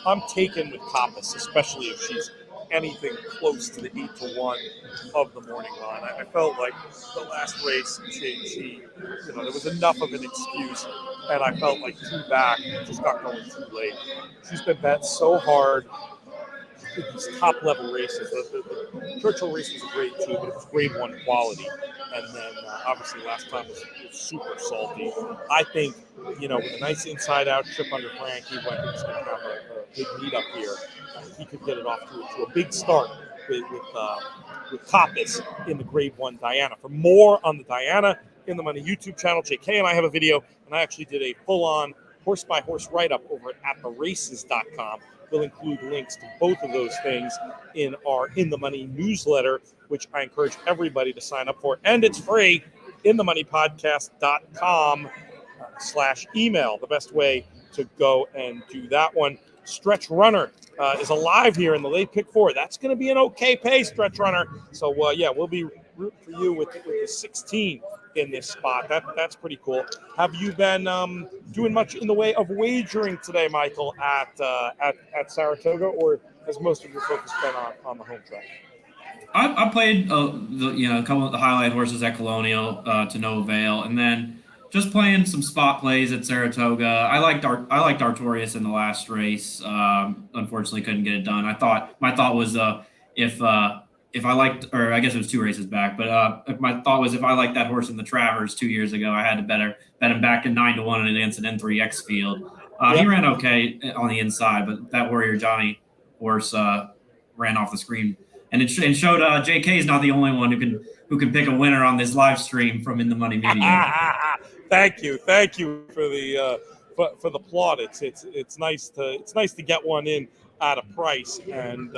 I'm taken with Coppice, especially if she's anything close to the 8-1 of the morning line. I felt like the last race, she there was enough of an excuse, and I felt like 2 back just got going too late. She's been bet so hard in these top-level races. The Churchill race was great, too, but it was grade 1 quality. And then, obviously, last time was super salty. I think, with a nice inside-out trip under Frankie, when he's going to have a big meet up here, he could get it off to a big start with Coppice in the grade 1 Diana. For more on the Diana in the Money YouTube channel, JK and I have a video, and I actually did a full-on horse-by-horse write-up over at theraces.com. We'll include links to both of those things in our In the Money newsletter, which I encourage everybody to sign up for. And it's free, inthemoneypodcast.com/email, the best way to go and do that one. Stretch Runner is alive here in the late pick 4. That's going to be an okay pay, Stretch Runner. So, we'll be rooting for you with the 16 in this spot. That's pretty cool. Have you been doing much in the way of wagering today, Michael, at Saratoga, or has most of your focus been on the home track? I played a couple of the highlight horses at Colonial to no avail, and then just playing some spot plays at Saratoga. I liked Artorias in the last race. Unfortunately, couldn't get it done. My thought was if I liked, or I guess it was 2 races back, but my thought was if I liked that horse in the Travers 2 years ago, I had to bet him back in 9-1 against an N3X field. He ran okay on the inside, but that Warrior Johnny horse ran off the screen, and it showed JK is not the only one who can pick a winner on this live stream from In the Money Media. Thank you for the plaudits. It's nice to get one in at a price, and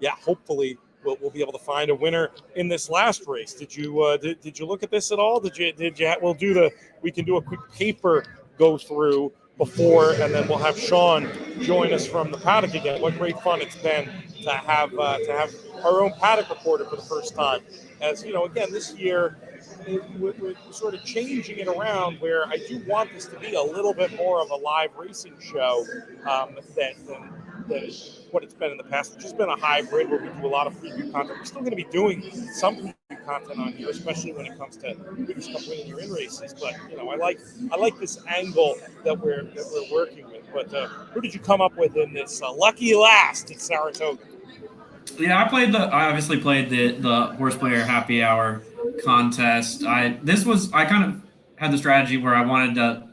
yeah, hopefully we'll be able to find a winner in this last race. Did you look at this at all? We can do a quick paper go through before, and then we'll have Sean join us from the paddock again. What great fun it's been to have our own paddock reporter for the first time. As you know, again, this year we're sort of changing it around where I do want this to be a little bit more of a live racing show than what it's been in the past, which has been a hybrid where we do a lot of preview content. We're still going to be doing some preview content on here, especially when it comes to Breeders' Cup winning your in races. But you know, I like this angle that we're working with. But who did you come up with in this lucky last at Saratoga? Yeah, I obviously played the HorsePlayer Happy Hour contest. I kind of had the strategy where I wanted to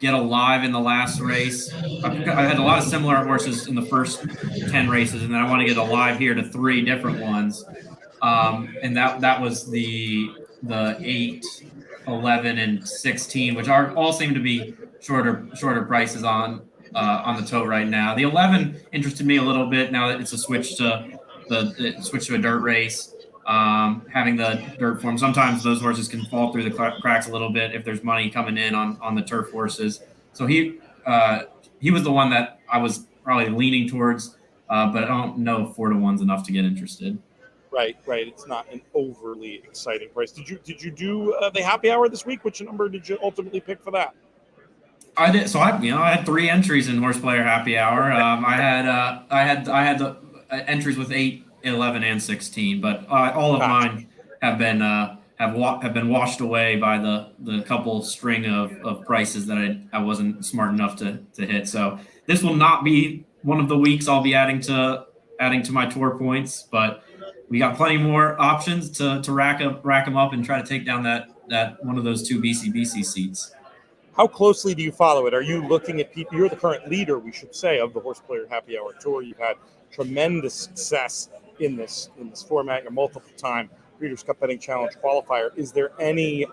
get alive in the last race. I had a lot of similar horses in the first 10 races, and then I want to get alive here to 3 different ones. And that was the 8, 11, and 16, which all seem to be shorter prices on the tote right now. The 11 interested me a little bit now that it's a switch to a dirt race. Having the dirt form, sometimes those horses can fall through the cracks a little bit if there's money coming in on the turf horses. So he was the one that I was probably leaning towards, but I don't know if 4-to-1's enough to get interested. Right. It's not an overly exciting price. Did you do the happy hour this week? Which number did you ultimately pick for that? I did. So I had 3 entries in HorsePlayer Happy Hour. I had the entries with 8, 11, and 16, but all of mine have been washed away by the couple string of prices that I wasn't smart enough to hit. So this will not be one of the weeks I'll be adding to my tour points, but we got plenty more options to rack them up and try to take down that one of those 2 BCBC seats. How closely do you follow it? Are you looking at people? You're the current leader, we should say, of the HorsePlayer Happy Hour Tour. You've had tremendous success in this format. You're multiple-time Breeders' Cup Betting Challenge qualifier. Is there any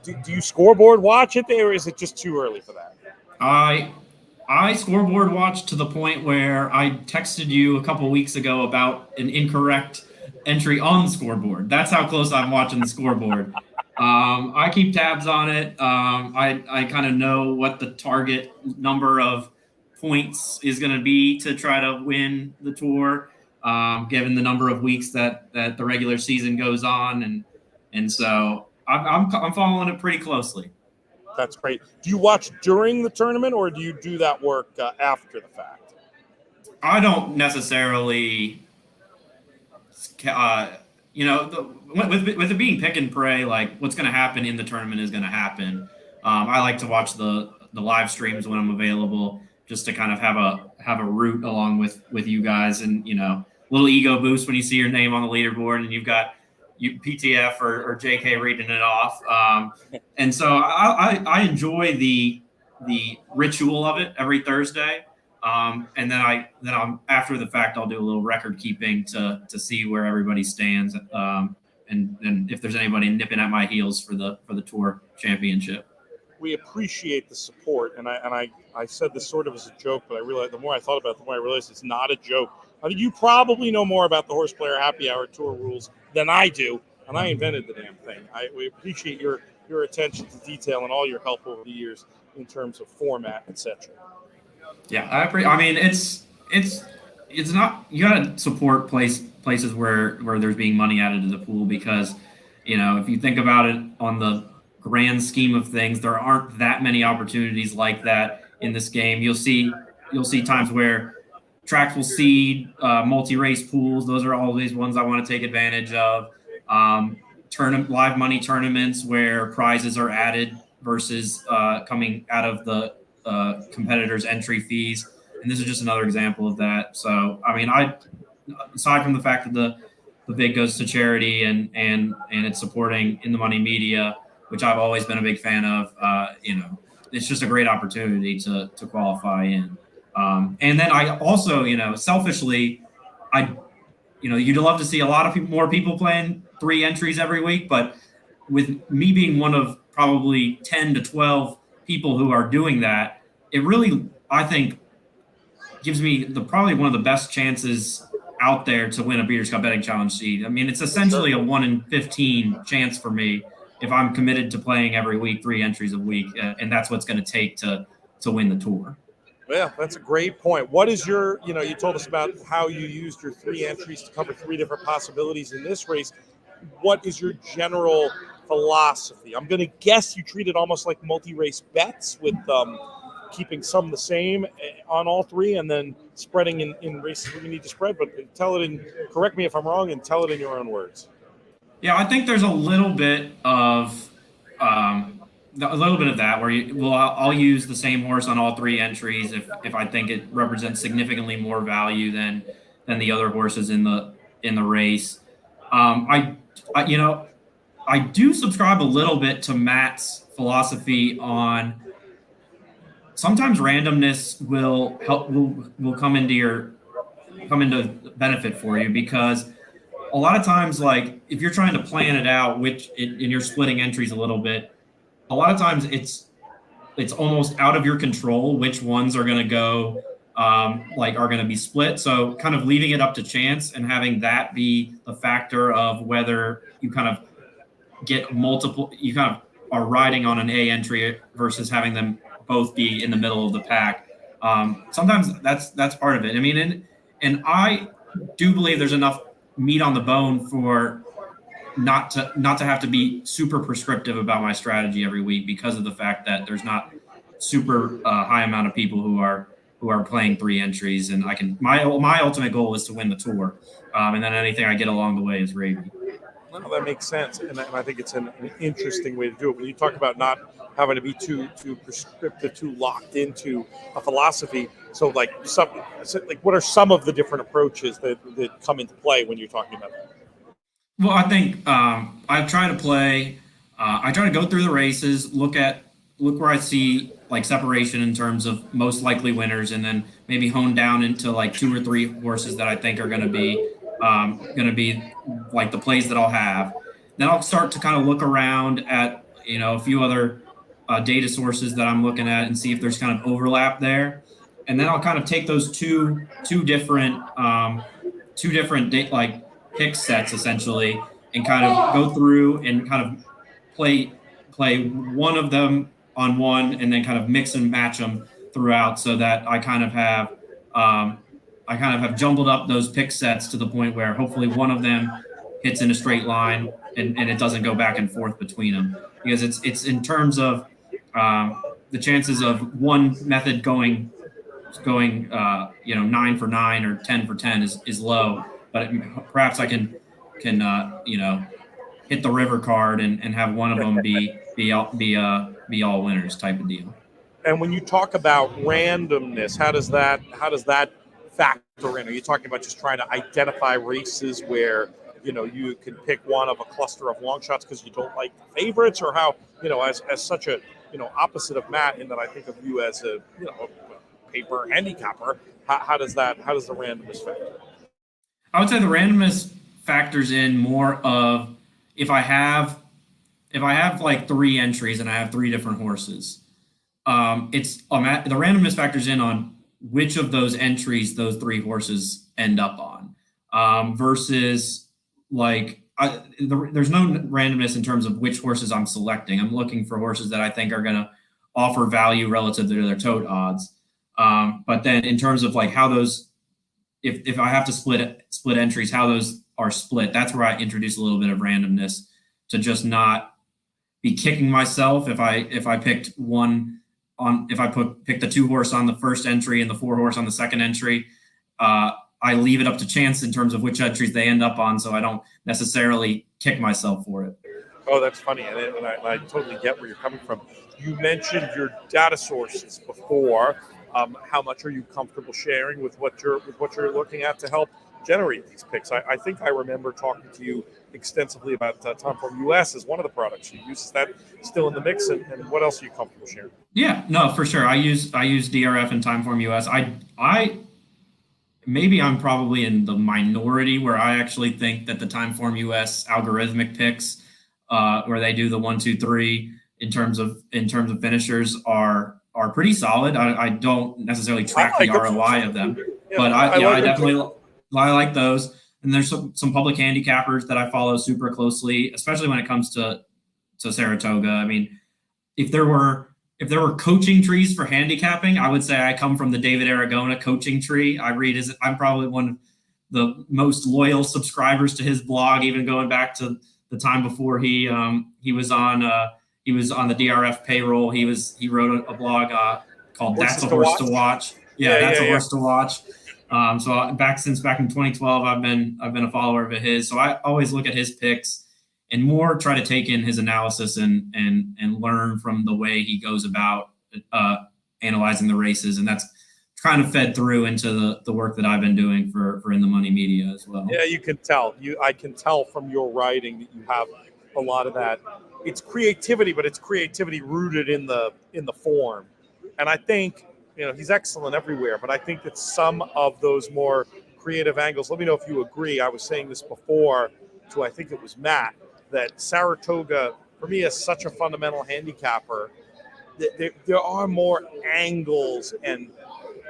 do you scoreboard watch it there, or is it just too early for that? I scoreboard watch to the point where I texted you a couple weeks ago about an incorrect entry on the scoreboard. That's how close I'm watching the scoreboard. I keep tabs on it. I kind of know what the target number of points is going to be to try to win the tour, given the number of weeks that the regular season goes on, and so I'm following it pretty closely. That's great. Do you watch during the tournament, or do you do that work after the fact? I don't necessarily, with it being pick and pray, like what's going to happen in the tournament is going to happen. I like to watch the live streams when I'm available, just to kind of have a route along with you guys, and little ego boost when you see your name on the leaderboard and you've got PTF or JK reading it off. And so I enjoy the ritual of it every Thursday. And then I'm after the fact, I'll do a little record keeping to see where everybody stands. And if there's anybody nipping at my heels for the tour championship. We appreciate the support. And I said this sort of as a joke, but I realized the more I thought about it, the more I realized it's not a joke. I think you probably know more about the HorsePlayer Happy Hour Tour rules than I do, and I invented the damn thing. We appreciate your attention to detail and all your help over the years in terms of format, etc. Yeah, I mean, it's not, you gotta support places where there's being money added to the pool, because if you think about it on the grand scheme of things, there aren't that many opportunities like that in this game. You'll see times where tracks will seed multi-race pools. Those are always ones I want to take advantage of. live money tournaments where prizes are added versus coming out of the competitors' entry fees. And this is just another example of that. So, I mean, aside from the fact that the bid goes to charity and it's supporting in the money media, which I've always been a big fan of, it's just a great opportunity to qualify in. And then I also, selfishly, you'd love to see a lot of more people playing 3 entries every week, but with me being one of probably 10 to 12 people who are doing that, it really, I think, gives me probably one of the best chances out there to win a Breeders' Cup Betting Challenge seed. I mean, it's essentially a 1 in 15 chance for me if I'm committed to playing every week, 3 entries a week, and that's what's going to take to win the tour. Yeah, that's a great point. What is your, you told us about how you used your 3 entries to cover 3 different possibilities in this race. What is your general philosophy? I'm going to guess you treat it almost like multi-race bets with keeping some the same on all 3 and then spreading in races where you need to spread, but correct me if I'm wrong and tell it in your own words. Yeah, I think there's a little bit of that where I'll use the same horse on all 3 entries if I think it represents significantly more value than the other horses in the race. I do subscribe a little bit to Matt's philosophy on sometimes randomness will come into benefit for you, because a lot of times, like if you're trying to plan it out, and you're splitting entries a little bit, a lot of times it's almost out of your control which ones are going to go are going to be split. So kind of leaving it up to chance and having that be the factor of whether you kind of get multiple, you kind of are riding on an A entry versus having them both be in the middle of the pack. Sometimes that's part of it. I mean, and I do believe there's enough meat on the bone for not to have to be super prescriptive about my strategy every week, because of the fact that there's not super high amount of people who are playing 3 entries, and my ultimate goal is to win the tour, and then anything I get along the way is gravy. Well, that makes sense, and I think it's an interesting way to do it. When you talk about not having to be too prescriptive, too locked into a philosophy, so what are some of the different approaches that come into play when you're talking about that? Well, I think I try to play. I try to go through the races, look where I see like separation in terms of most likely winners, and then maybe hone down into like 2 or 3 horses that I think are going to be like the plays that I'll have. Then I'll start to kind of look around at a few other data sources that I'm looking at and see if there's kind of overlap there, and then I'll kind of take those two different pick sets essentially, and kind of go through and kind of play one of them on one, and then kind of mix and match them throughout, so that I kind of have jumbled up those pick sets to the point where hopefully one of them hits in a straight line and it doesn't go back and forth between them, because it's in terms of the chances of one method going 9 for 9 or 10 for 10 is low, but perhaps I can hit the river card and have one of them be all winners type of deal. And when you talk about randomness, how does that factor in? Are you talking about just trying to identify races where you can pick one of a cluster of long shots because you don't like the favorites, or how as such a opposite of Matt, in that I think of you as a paper handicapper, how does the randomness factor? I would say the randomness factors in more of if I have like 3 entries and I have 3 different horses, the randomness factors in on which of those entries those 3 horses end up on, versus there's no randomness in terms of which horses I'm selecting. I'm looking for horses that I think are going to offer value relative to their tote odds. But then in terms of like how those, if I have to split entries, how those are split, that's where I introduce a little bit of randomness to just not be kicking myself if I picked pick the 2 horse on the first entry and the 4 horse on the second entry. I leave it up to chance in terms of which entries they end up on, so I don't necessarily kick myself for it. Oh, that's funny, and I totally get where you're coming from. You mentioned your data sources before. How much are you comfortable sharing with what you're looking at to help generate these picks? I think I remember talking to you extensively about Timeform US as one of the products you use. Is that still in the mix? And what else are you comfortable sharing? Yeah, no, for sure. I use DRF and Timeform US. I maybe I'm probably in the minority where I actually think that the Timeform US algorithmic picks, where they do the 1, 2, 3 in terms of finishers are pretty solid. I don't necessarily track the ROI of them, but I definitely like those. And there's some public handicappers that I follow super closely, especially when it comes to Saratoga. I mean, if there were coaching trees for handicapping, I would say I come from the David Aragona coaching tree. I'm probably one of the most loyal subscribers to his blog, even going back to the time before he was on the DRF payroll. He wrote a blog called "That's a Horse to Watch." That's a horse to watch. So since back in 2012, I've been a follower of his. So I always look at his picks and more try to take in his analysis and learn from the way he goes about analyzing the races. And that's kind of fed through into the work that I've been doing for In the Money Media as well. Yeah, you can tell. I can tell from your writing that you have a lot of that. It's creativity, but it's creativity rooted in the form. And I think, he's excellent everywhere, but I think that some of those more creative angles, let me know if you agree. I was saying this before to, I think it was Matt, that Saratoga, for me, is such a fundamental handicapper. There are more angles and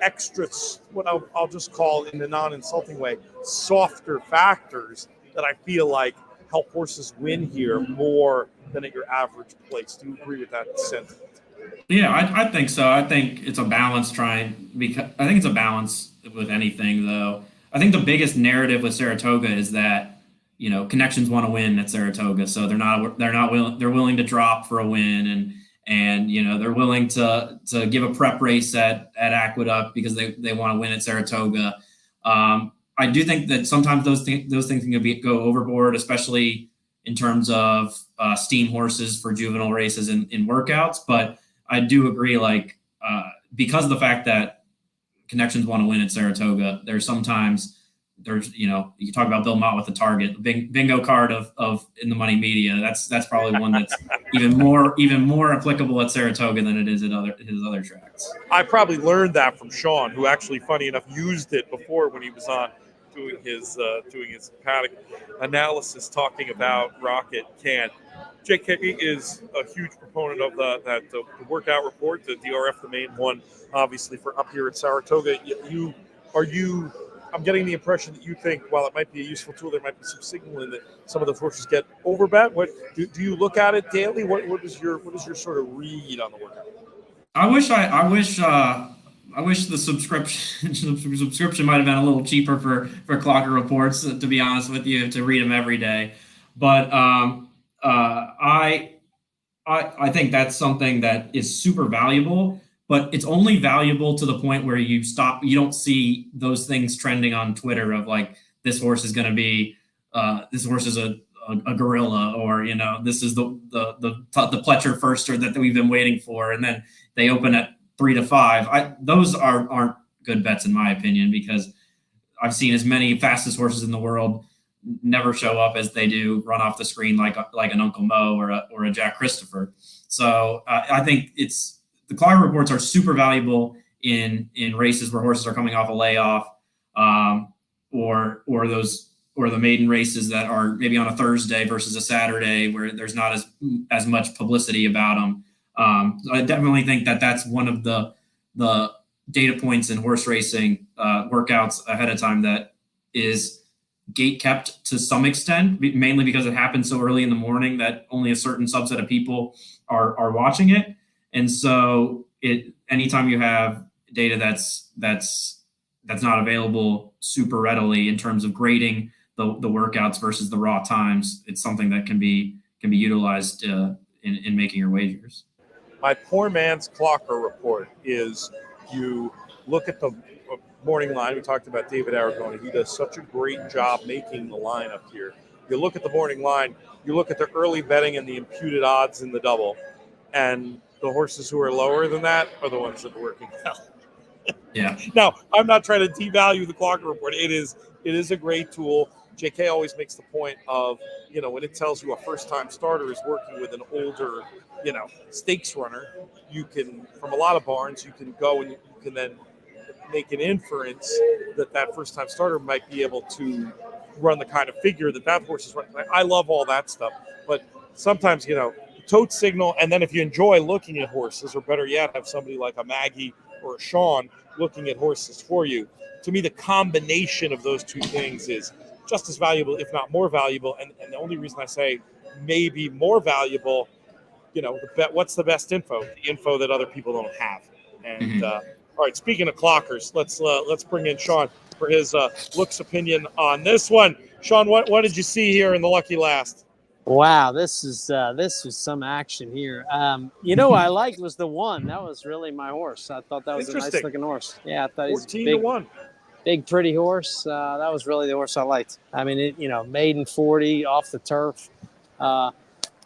extra, what I'll just call, in a non-insulting way, softer factors that I feel like help horses win here more than at your average place. Do you agree with that sentiment? Yeah, I think so. I think it's a balance I think it's a balance with anything, though. I think the biggest narrative with Saratoga is that, connections want to win at Saratoga, so they're willing to drop for a win, and they're willing to give a prep race at Aqueduct because they want to win at Saratoga. I do think that sometimes those things can go overboard, especially in terms of steam horses for juvenile races in workouts. But I do agree, because of the fact that connections want to win at Saratoga, you talk about Bill Mott with the Target, the bingo card of In the Money Media. That's probably one that's even more applicable at Saratoga than it is at his other tracks. I probably learned that from Sean, who actually, funny enough, used it before when he was on doing his Paddock analysis, talking about Rocket Can. JK is a huge proponent of the workout report, the DRF, the main one, obviously, for up here at Saratoga. I'm getting the impression that you think, while it might be a useful tool, there might be some signaling that some of those horses get overbet. What do you look at it daily? What is your sort of read on the workout? I wish the subscription might have been a little cheaper for Clocker reports, to be honest with you, to read them every day. But I think that's something that is super valuable, but it's only valuable to the point where you don't see those things trending on Twitter of like, this horse is going to be, this horse is a gorilla, or, this is the Pletcher firster that we've been waiting for. And then they open at 3 to 5. Those aren't good bets in my opinion, because I've seen as many fastest horses in the world never show up as they do run off the screen like an Uncle Mo or a Jack Christopher. So I think the Clocker reports are super valuable in races where horses are coming off a layoff, or the maiden races that are maybe on a Thursday versus a Saturday where there's not as much publicity about them. I definitely think that that's one of the data points in horse racing workouts ahead of time that is gate kept to some extent, mainly because it happens so early in the morning that only a certain subset of people are watching it. And so anytime you have data that's not available super readily in terms of grading the workouts versus the raw times, it's something that can be utilized in making your wagers. My poor man's Clocker report is, you look at the morning line. We talked about David Aragona. He does such a great job making the lineup here. You look at the morning line, you look at the early betting and the imputed odds in the double, and the horses who are lower than that are the ones that are working well. Yeah. Now, I'm not trying to devalue the clock report. It is a great tool. JK always makes the point of, when it tells you a first-time starter is working with an older, stakes runner, you can, from a lot of barns, you can go and you can then make an inference that first-time starter might be able to run the kind of figure that horse is running. I love all that stuff, but sometimes, tote signal, and then if you enjoy looking at horses, or better yet, have somebody like a Maggie or a Sean looking at horses for you. To me, the combination of those two things is just as valuable, if not more valuable. And the only reason I say maybe more valuable, what's the best info? The info that other people don't have. And all right, speaking of clockers, let's bring in Sean for his looks opinion on this one. Sean, what did you see here in the lucky last? Wow, this was some action here. What I liked was the one. That was really my horse. I thought that was a nice looking horse. Yeah, I thought he's 14-1. Big, pretty horse. That was really the horse I liked. I mean, maiden 40 off the turf.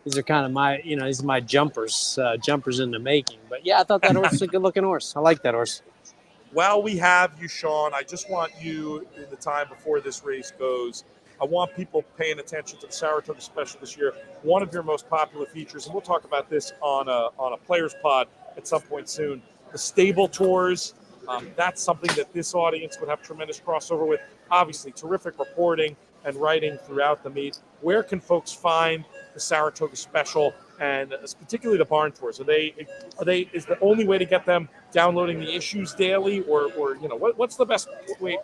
These are kind of my, these are my jumpers in the making. But yeah, I thought that horse was a good looking horse. I like that horse. While we have you, Sean, I just want you, in the time before this race goes, I want people paying attention to the Saratoga Special this year. One of your most popular features, and we'll talk about this on a Players Pod at some point soon, the stable tours. That's something that this audience would have tremendous crossover with. Obviously, terrific reporting and writing throughout the meet. Where can folks find the Saratoga Special, and particularly the barn tours? Is the only way to get them downloading the issues daily, or what's the best way?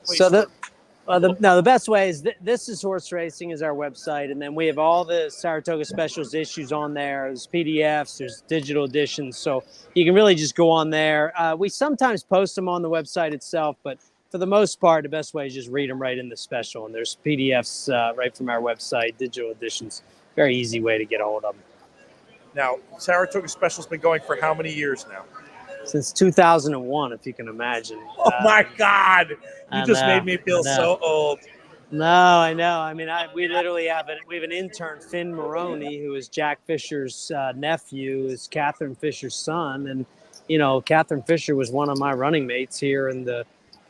The best way is this is Horse Racing is our website, and then we have all the Saratoga Specials issues on there. There's PDFs, there's digital editions, so you can really just go on there. We sometimes post them on the website itself, but for the most part, the best way is just read them right in the special, and there's PDFs right from our website, digital editions. Very easy way to get a hold of them. Now, Saratoga Special's been going for how many years now? Since 2001, if you can imagine. Oh my God! You just made me feel so old. No, I know. I mean, we literally have an intern, Finn Maroney, who is Jack Fisher's nephew, is Catherine Fisher's son, and Catherine Fisher was one of my running mates here in the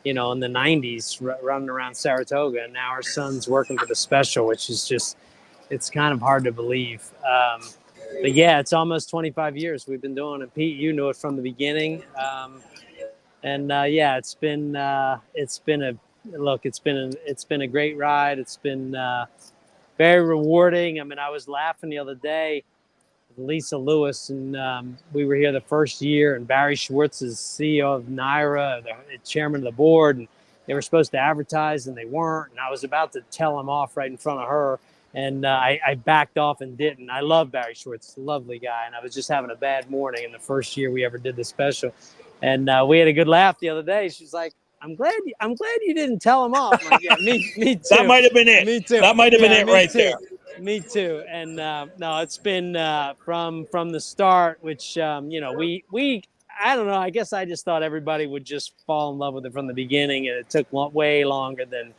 90s, running around Saratoga, and now her son's working for the special, which is just, it's kind of hard to believe. But yeah, it's almost 25 years we've been doing it. Pete, you knew it from the beginning. It's been a great ride. It's been very rewarding. I mean, I was laughing the other day with Lisa Lewis, and we were here the first year, and Barry Schwartz is CEO of NYRA, the chairman of the board, and they were supposed to advertise, and they weren't. And I was about to tell him off right in front of her. And I backed off and didn't. I love Barry Schwartz, lovely guy. And I was just having a bad morning in the first year we ever did the special. And we had a good laugh the other day. She's like, I'm glad you didn't tell him off. I'm like, yeah, me too. That might have been it. Me too. That might have been it right there. Me too. And no, it's been from the start, which, we I don't know. I guess I just thought everybody would just fall in love with it from the beginning. And it took way longer than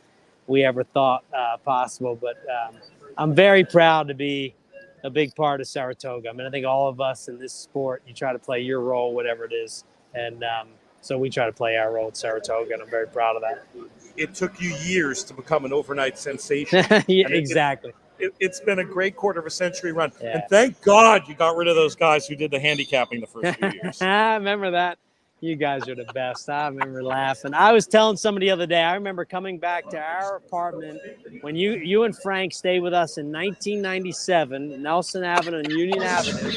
we ever thought possible. But I'm very proud to be a big part of Saratoga. I mean, I think all of us in this sport, you try to play your role, whatever it is. And so we try to play our role at Saratoga, and I'm very proud of that. It took you years to become an overnight sensation. Yeah, exactly. It's been a great quarter of a century run. Yeah. And thank God you got rid of those guys who did the handicapping the first few years. I remember that. You guys are the best. I remember laughing. I was telling somebody the other day, I remember coming back to our apartment when you and Frank stayed with us in 1997, Nelson Avenue and Union Avenue,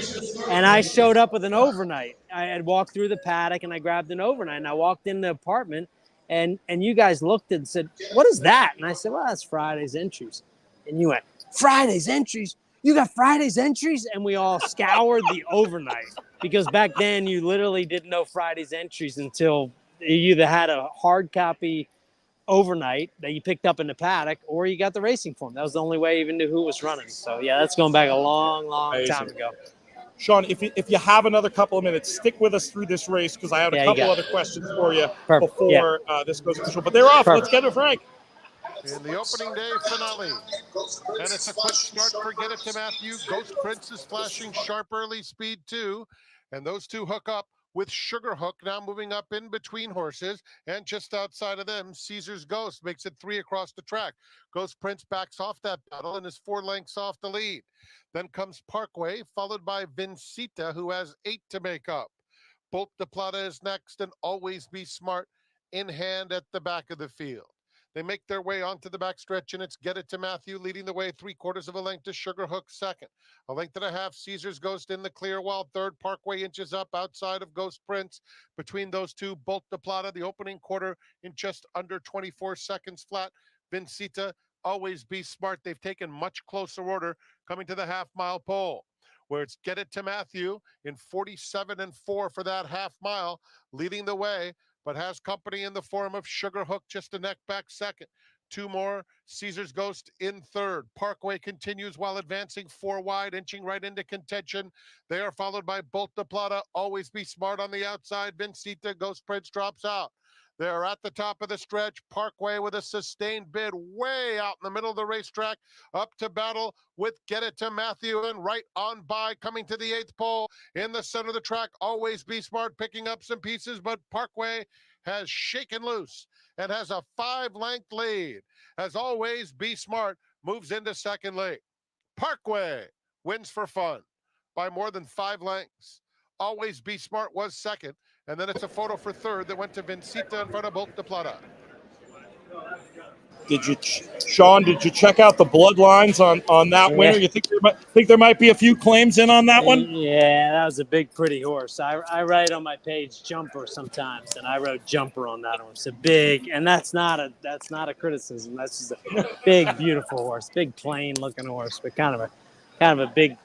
and I showed up with an overnight. I had walked through the paddock, and I grabbed an overnight, and I walked in the apartment, and you guys looked and said, "What is that?" And I said, "Well, that's Friday's entries." And you went, "Friday's entries? You got Friday's entries?" And we all scoured the overnight. Because back then you literally didn't know Friday's entries until you either had a hard copy overnight that you picked up in the paddock, or you got the racing form. That was the only way you even knew who was running. So yeah, that's going back a long time ago. Sean, if you have another couple of minutes, stick with us through this race because I have a couple other questions for you before this goes official. But they're off. Let's get to Frank. In the opening day finale. And it's a quick start for Get It to Matthew. Ghost Prince is flashing sharp early speed too. And those two hook up with Sugar Hook now moving up in between horses. And just outside of them, Caesar's Ghost makes it 3 across the track. Ghost Prince backs off that battle and is 4 lengths off the lead. Then comes Parkway, followed by Vincita, who has 8 to make up. Bolt de Plata is next, and Always Be Smart in hand at the back of the field. They make their way onto the backstretch, and it's Get It to Matthew leading the way 3/4 of a length to Sugar Hook second. 1.5 lengths, Caesar's Ghost in the clear, while third. Parkway inches up outside of Ghost Prince. Between those two, Bolt de Plata, the opening quarter in just under 24 seconds flat. Vincita, Always Be Smart. They've taken much closer order coming to the half-mile pole, where it's Get It to Matthew in 47-4 for that half mile, leading the way, but has company in the form of Sugar Hook just a neck back second. 2 more, Caesar's Ghost in third. Parkway continues while advancing 4 wide, inching right into contention. They are followed by Bolt de Plata, Always Be Smart on the outside. Vincita, Ghost Prince drops out. They're at the top of the stretch. Parkway with a sustained bid way out in the middle of the racetrack, up to battle with Get It to Matthew, and right on by, coming to the 8th pole in the center of the track. Always Be Smart picking up some pieces, but Parkway has shaken loose and has a 5-length lead. As Always Be Smart moves into second lane. Parkway wins for fun by more than 5 lengths. Always Be Smart was second. And then it's a photo for third that went to Vincita in front of Bolt de Plata. Sean, did you check out the bloodlines on that winner? You think there might be a few claims in on that one? Yeah, that was a big, pretty horse. I write on my page Jumper sometimes, and I wrote Jumper on that horse. A big, and that's not a criticism. That's just a big, beautiful horse, big, plain-looking horse, but kind of a big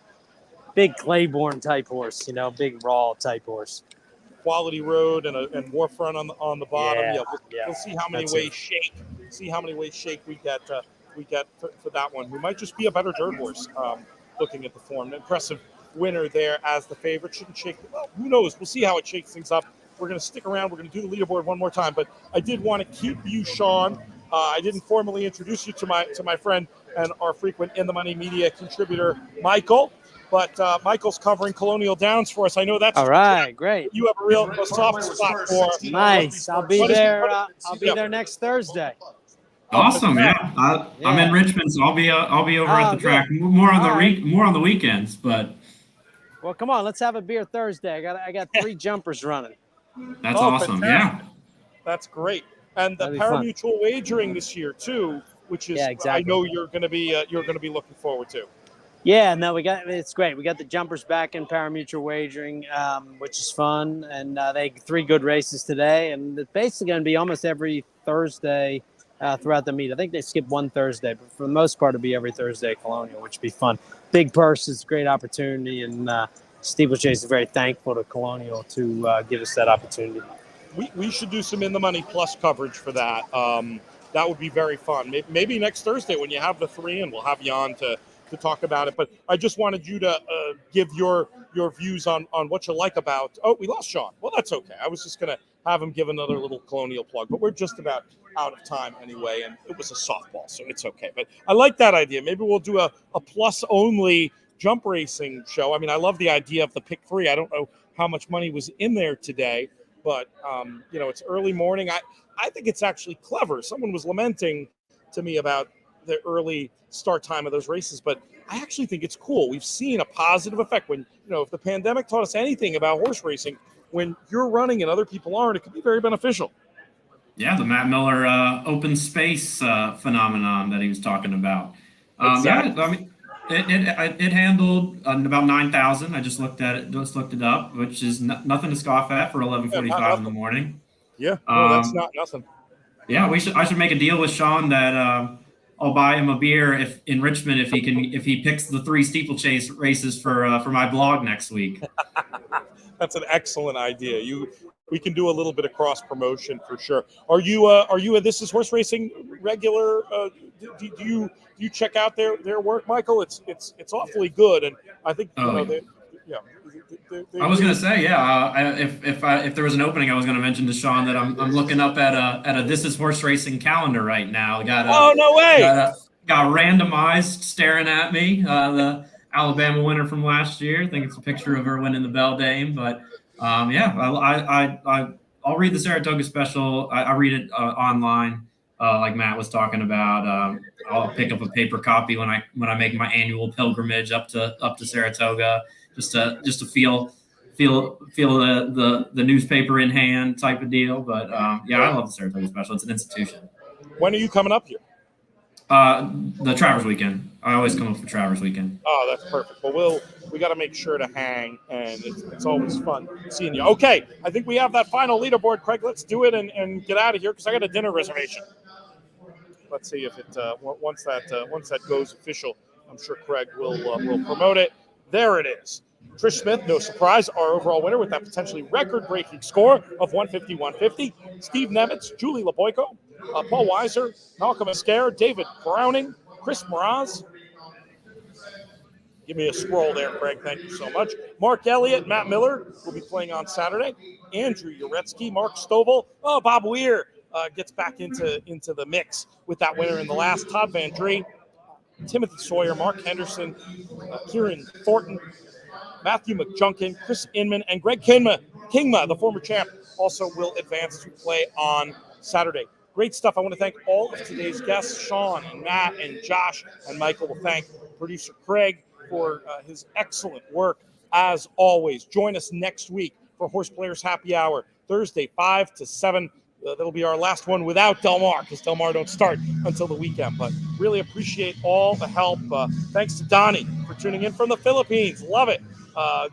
Claiborne type horse. Big raw type horse. Quality road and war front on the bottom. We'll see how many ways shake. We get for that one. We might just be a better dirt horse. Looking at the form, impressive winner there as the favorite. Shouldn't shake. Well, who knows? We'll see how it shakes things up. We're going to stick around. We're going to do the leaderboard one more time. But I did want to keep you, Sean. I didn't formally introduce you to my friend and our frequent In the Money media contributor, Michael. But Michael's covering Colonial Downs for us. I know that's all right. Great. You have a soft spot for. Nice. I'll be there. I'll be there next Thursday. Awesome. Yeah. I'm in Richmond, so I'll be over at the track. More on the weekends, but. Well, come on. Let's have a beer Thursday. I got 3 jumpers running. That's awesome. Fantastic. Yeah. That's great. And the pari-mutuel wagering this year too, which is exactly. I know you're going to be looking forward to. Yeah, no, it's great. We got the jumpers back in pari-mutuel wagering, which is fun, and they had 3 good races today, and it's basically going to be almost every Thursday throughout the meet. I think they skipped one Thursday, but for the most part, it'll be every Thursday at Colonial, which will be fun. Big purses, great opportunity, and Steeplechase is very thankful to Colonial to give us that opportunity. We should do some In the Money Plus coverage for that. That would be very fun. Maybe next Thursday when you have the 3 in, we'll have you on to talk about it. But I just wanted you to give your views on what you like about. Oh, we lost Sean. Well, that's okay. I was just going to have him give another little Colonial plug, but we're just about out of time anyway, and it was a softball, so it's okay. But I like that idea. Maybe we'll do a plus-only jump racing show. I mean, I love the idea of the pick 3. I don't know how much money was in there today, but, it's early morning. I think it's actually clever. Someone was lamenting to me about the early start time of those races, but I actually think it's cool. We've seen a positive effect when, if the pandemic taught us anything about horse racing, when you're running and other people aren't, it can be very beneficial. Yeah, the Matt Miller open space phenomenon that he was talking about. Exactly. Yeah, I mean, it handled about 9,000. I just looked it up, which is nothing to scoff at for 11:45 in the morning. Yeah, that's not nothing. Yeah, I should make a deal with Sean that I'll buy him a beer in Richmond if he picks the 3 steeplechase races for my blog next week. That's an excellent idea. We can do a little bit of cross promotion for sure. Are you a This Is Horse Racing regular? Do you check out their work, Michael? It's awfully good, and I think I was gonna say, yeah. If there was an opening, I was gonna mention to Sean that I'm looking up at a This Is Horse Racing calendar right now. Oh, no way! Got randomized staring at me. The Alabama winner from last year. I think it's a picture of her winning the Beldame. But I'll read the Saratoga special. I read it online, like Matt was talking about. I'll pick up a paper copy when I make my annual pilgrimage up to Saratoga, just to feel the newspaper in hand type of deal. But I love the Saratoga special. It's an institution. When are you coming up here? The Travers weekend. I always come up for Travers weekend. Oh, that's perfect. Well, we got to make sure to hang, and it's always fun seeing you. Okay, I think we have that final leaderboard, Craig. Let's do it and get out of here because I got a dinner reservation. Let's see if it once that goes official. I'm sure Craig will promote it. There it is. Trish Smith, no surprise, our overall winner with that potentially record-breaking score of 150-150. Steve Nemitz, Julie LeBoyko, Paul Weiser, Malcolm Esquer, David Browning, Chris Mraz. Give me a scroll there, Craig. Thank you so much. Mark Elliott, Matt Miller will be playing on Saturday. Andrew Uretsky, Mark Stovall. Oh, Bob Weir gets back into the mix with that winner in the last. Todd Van Dree, Timothy Sawyer, Mark Henderson, Kieran Thornton, Matthew McJunkin, Chris Inman, and Greg Kingma, the former champ, also will advance to play on Saturday. Great stuff. I want to thank all of today's guests, Sean and Matt and Josh and Michael. We'll thank producer Craig for his excellent work as always. Join us next week for HorsePlayers Happy Hour, Thursday, 5 to 7. That'll be our last one without Del Mar because Del Mar don't start until the weekend. But really appreciate all the help. Thanks to Donnie for tuning in from the Philippines. Love it.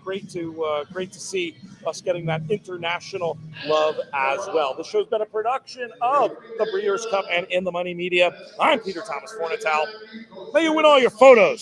Great to see us getting that international love as well. This show's been a production of the Breeders' Cup and In the Money Media. I'm Peter Thomas Fornatale. May you win all your photos.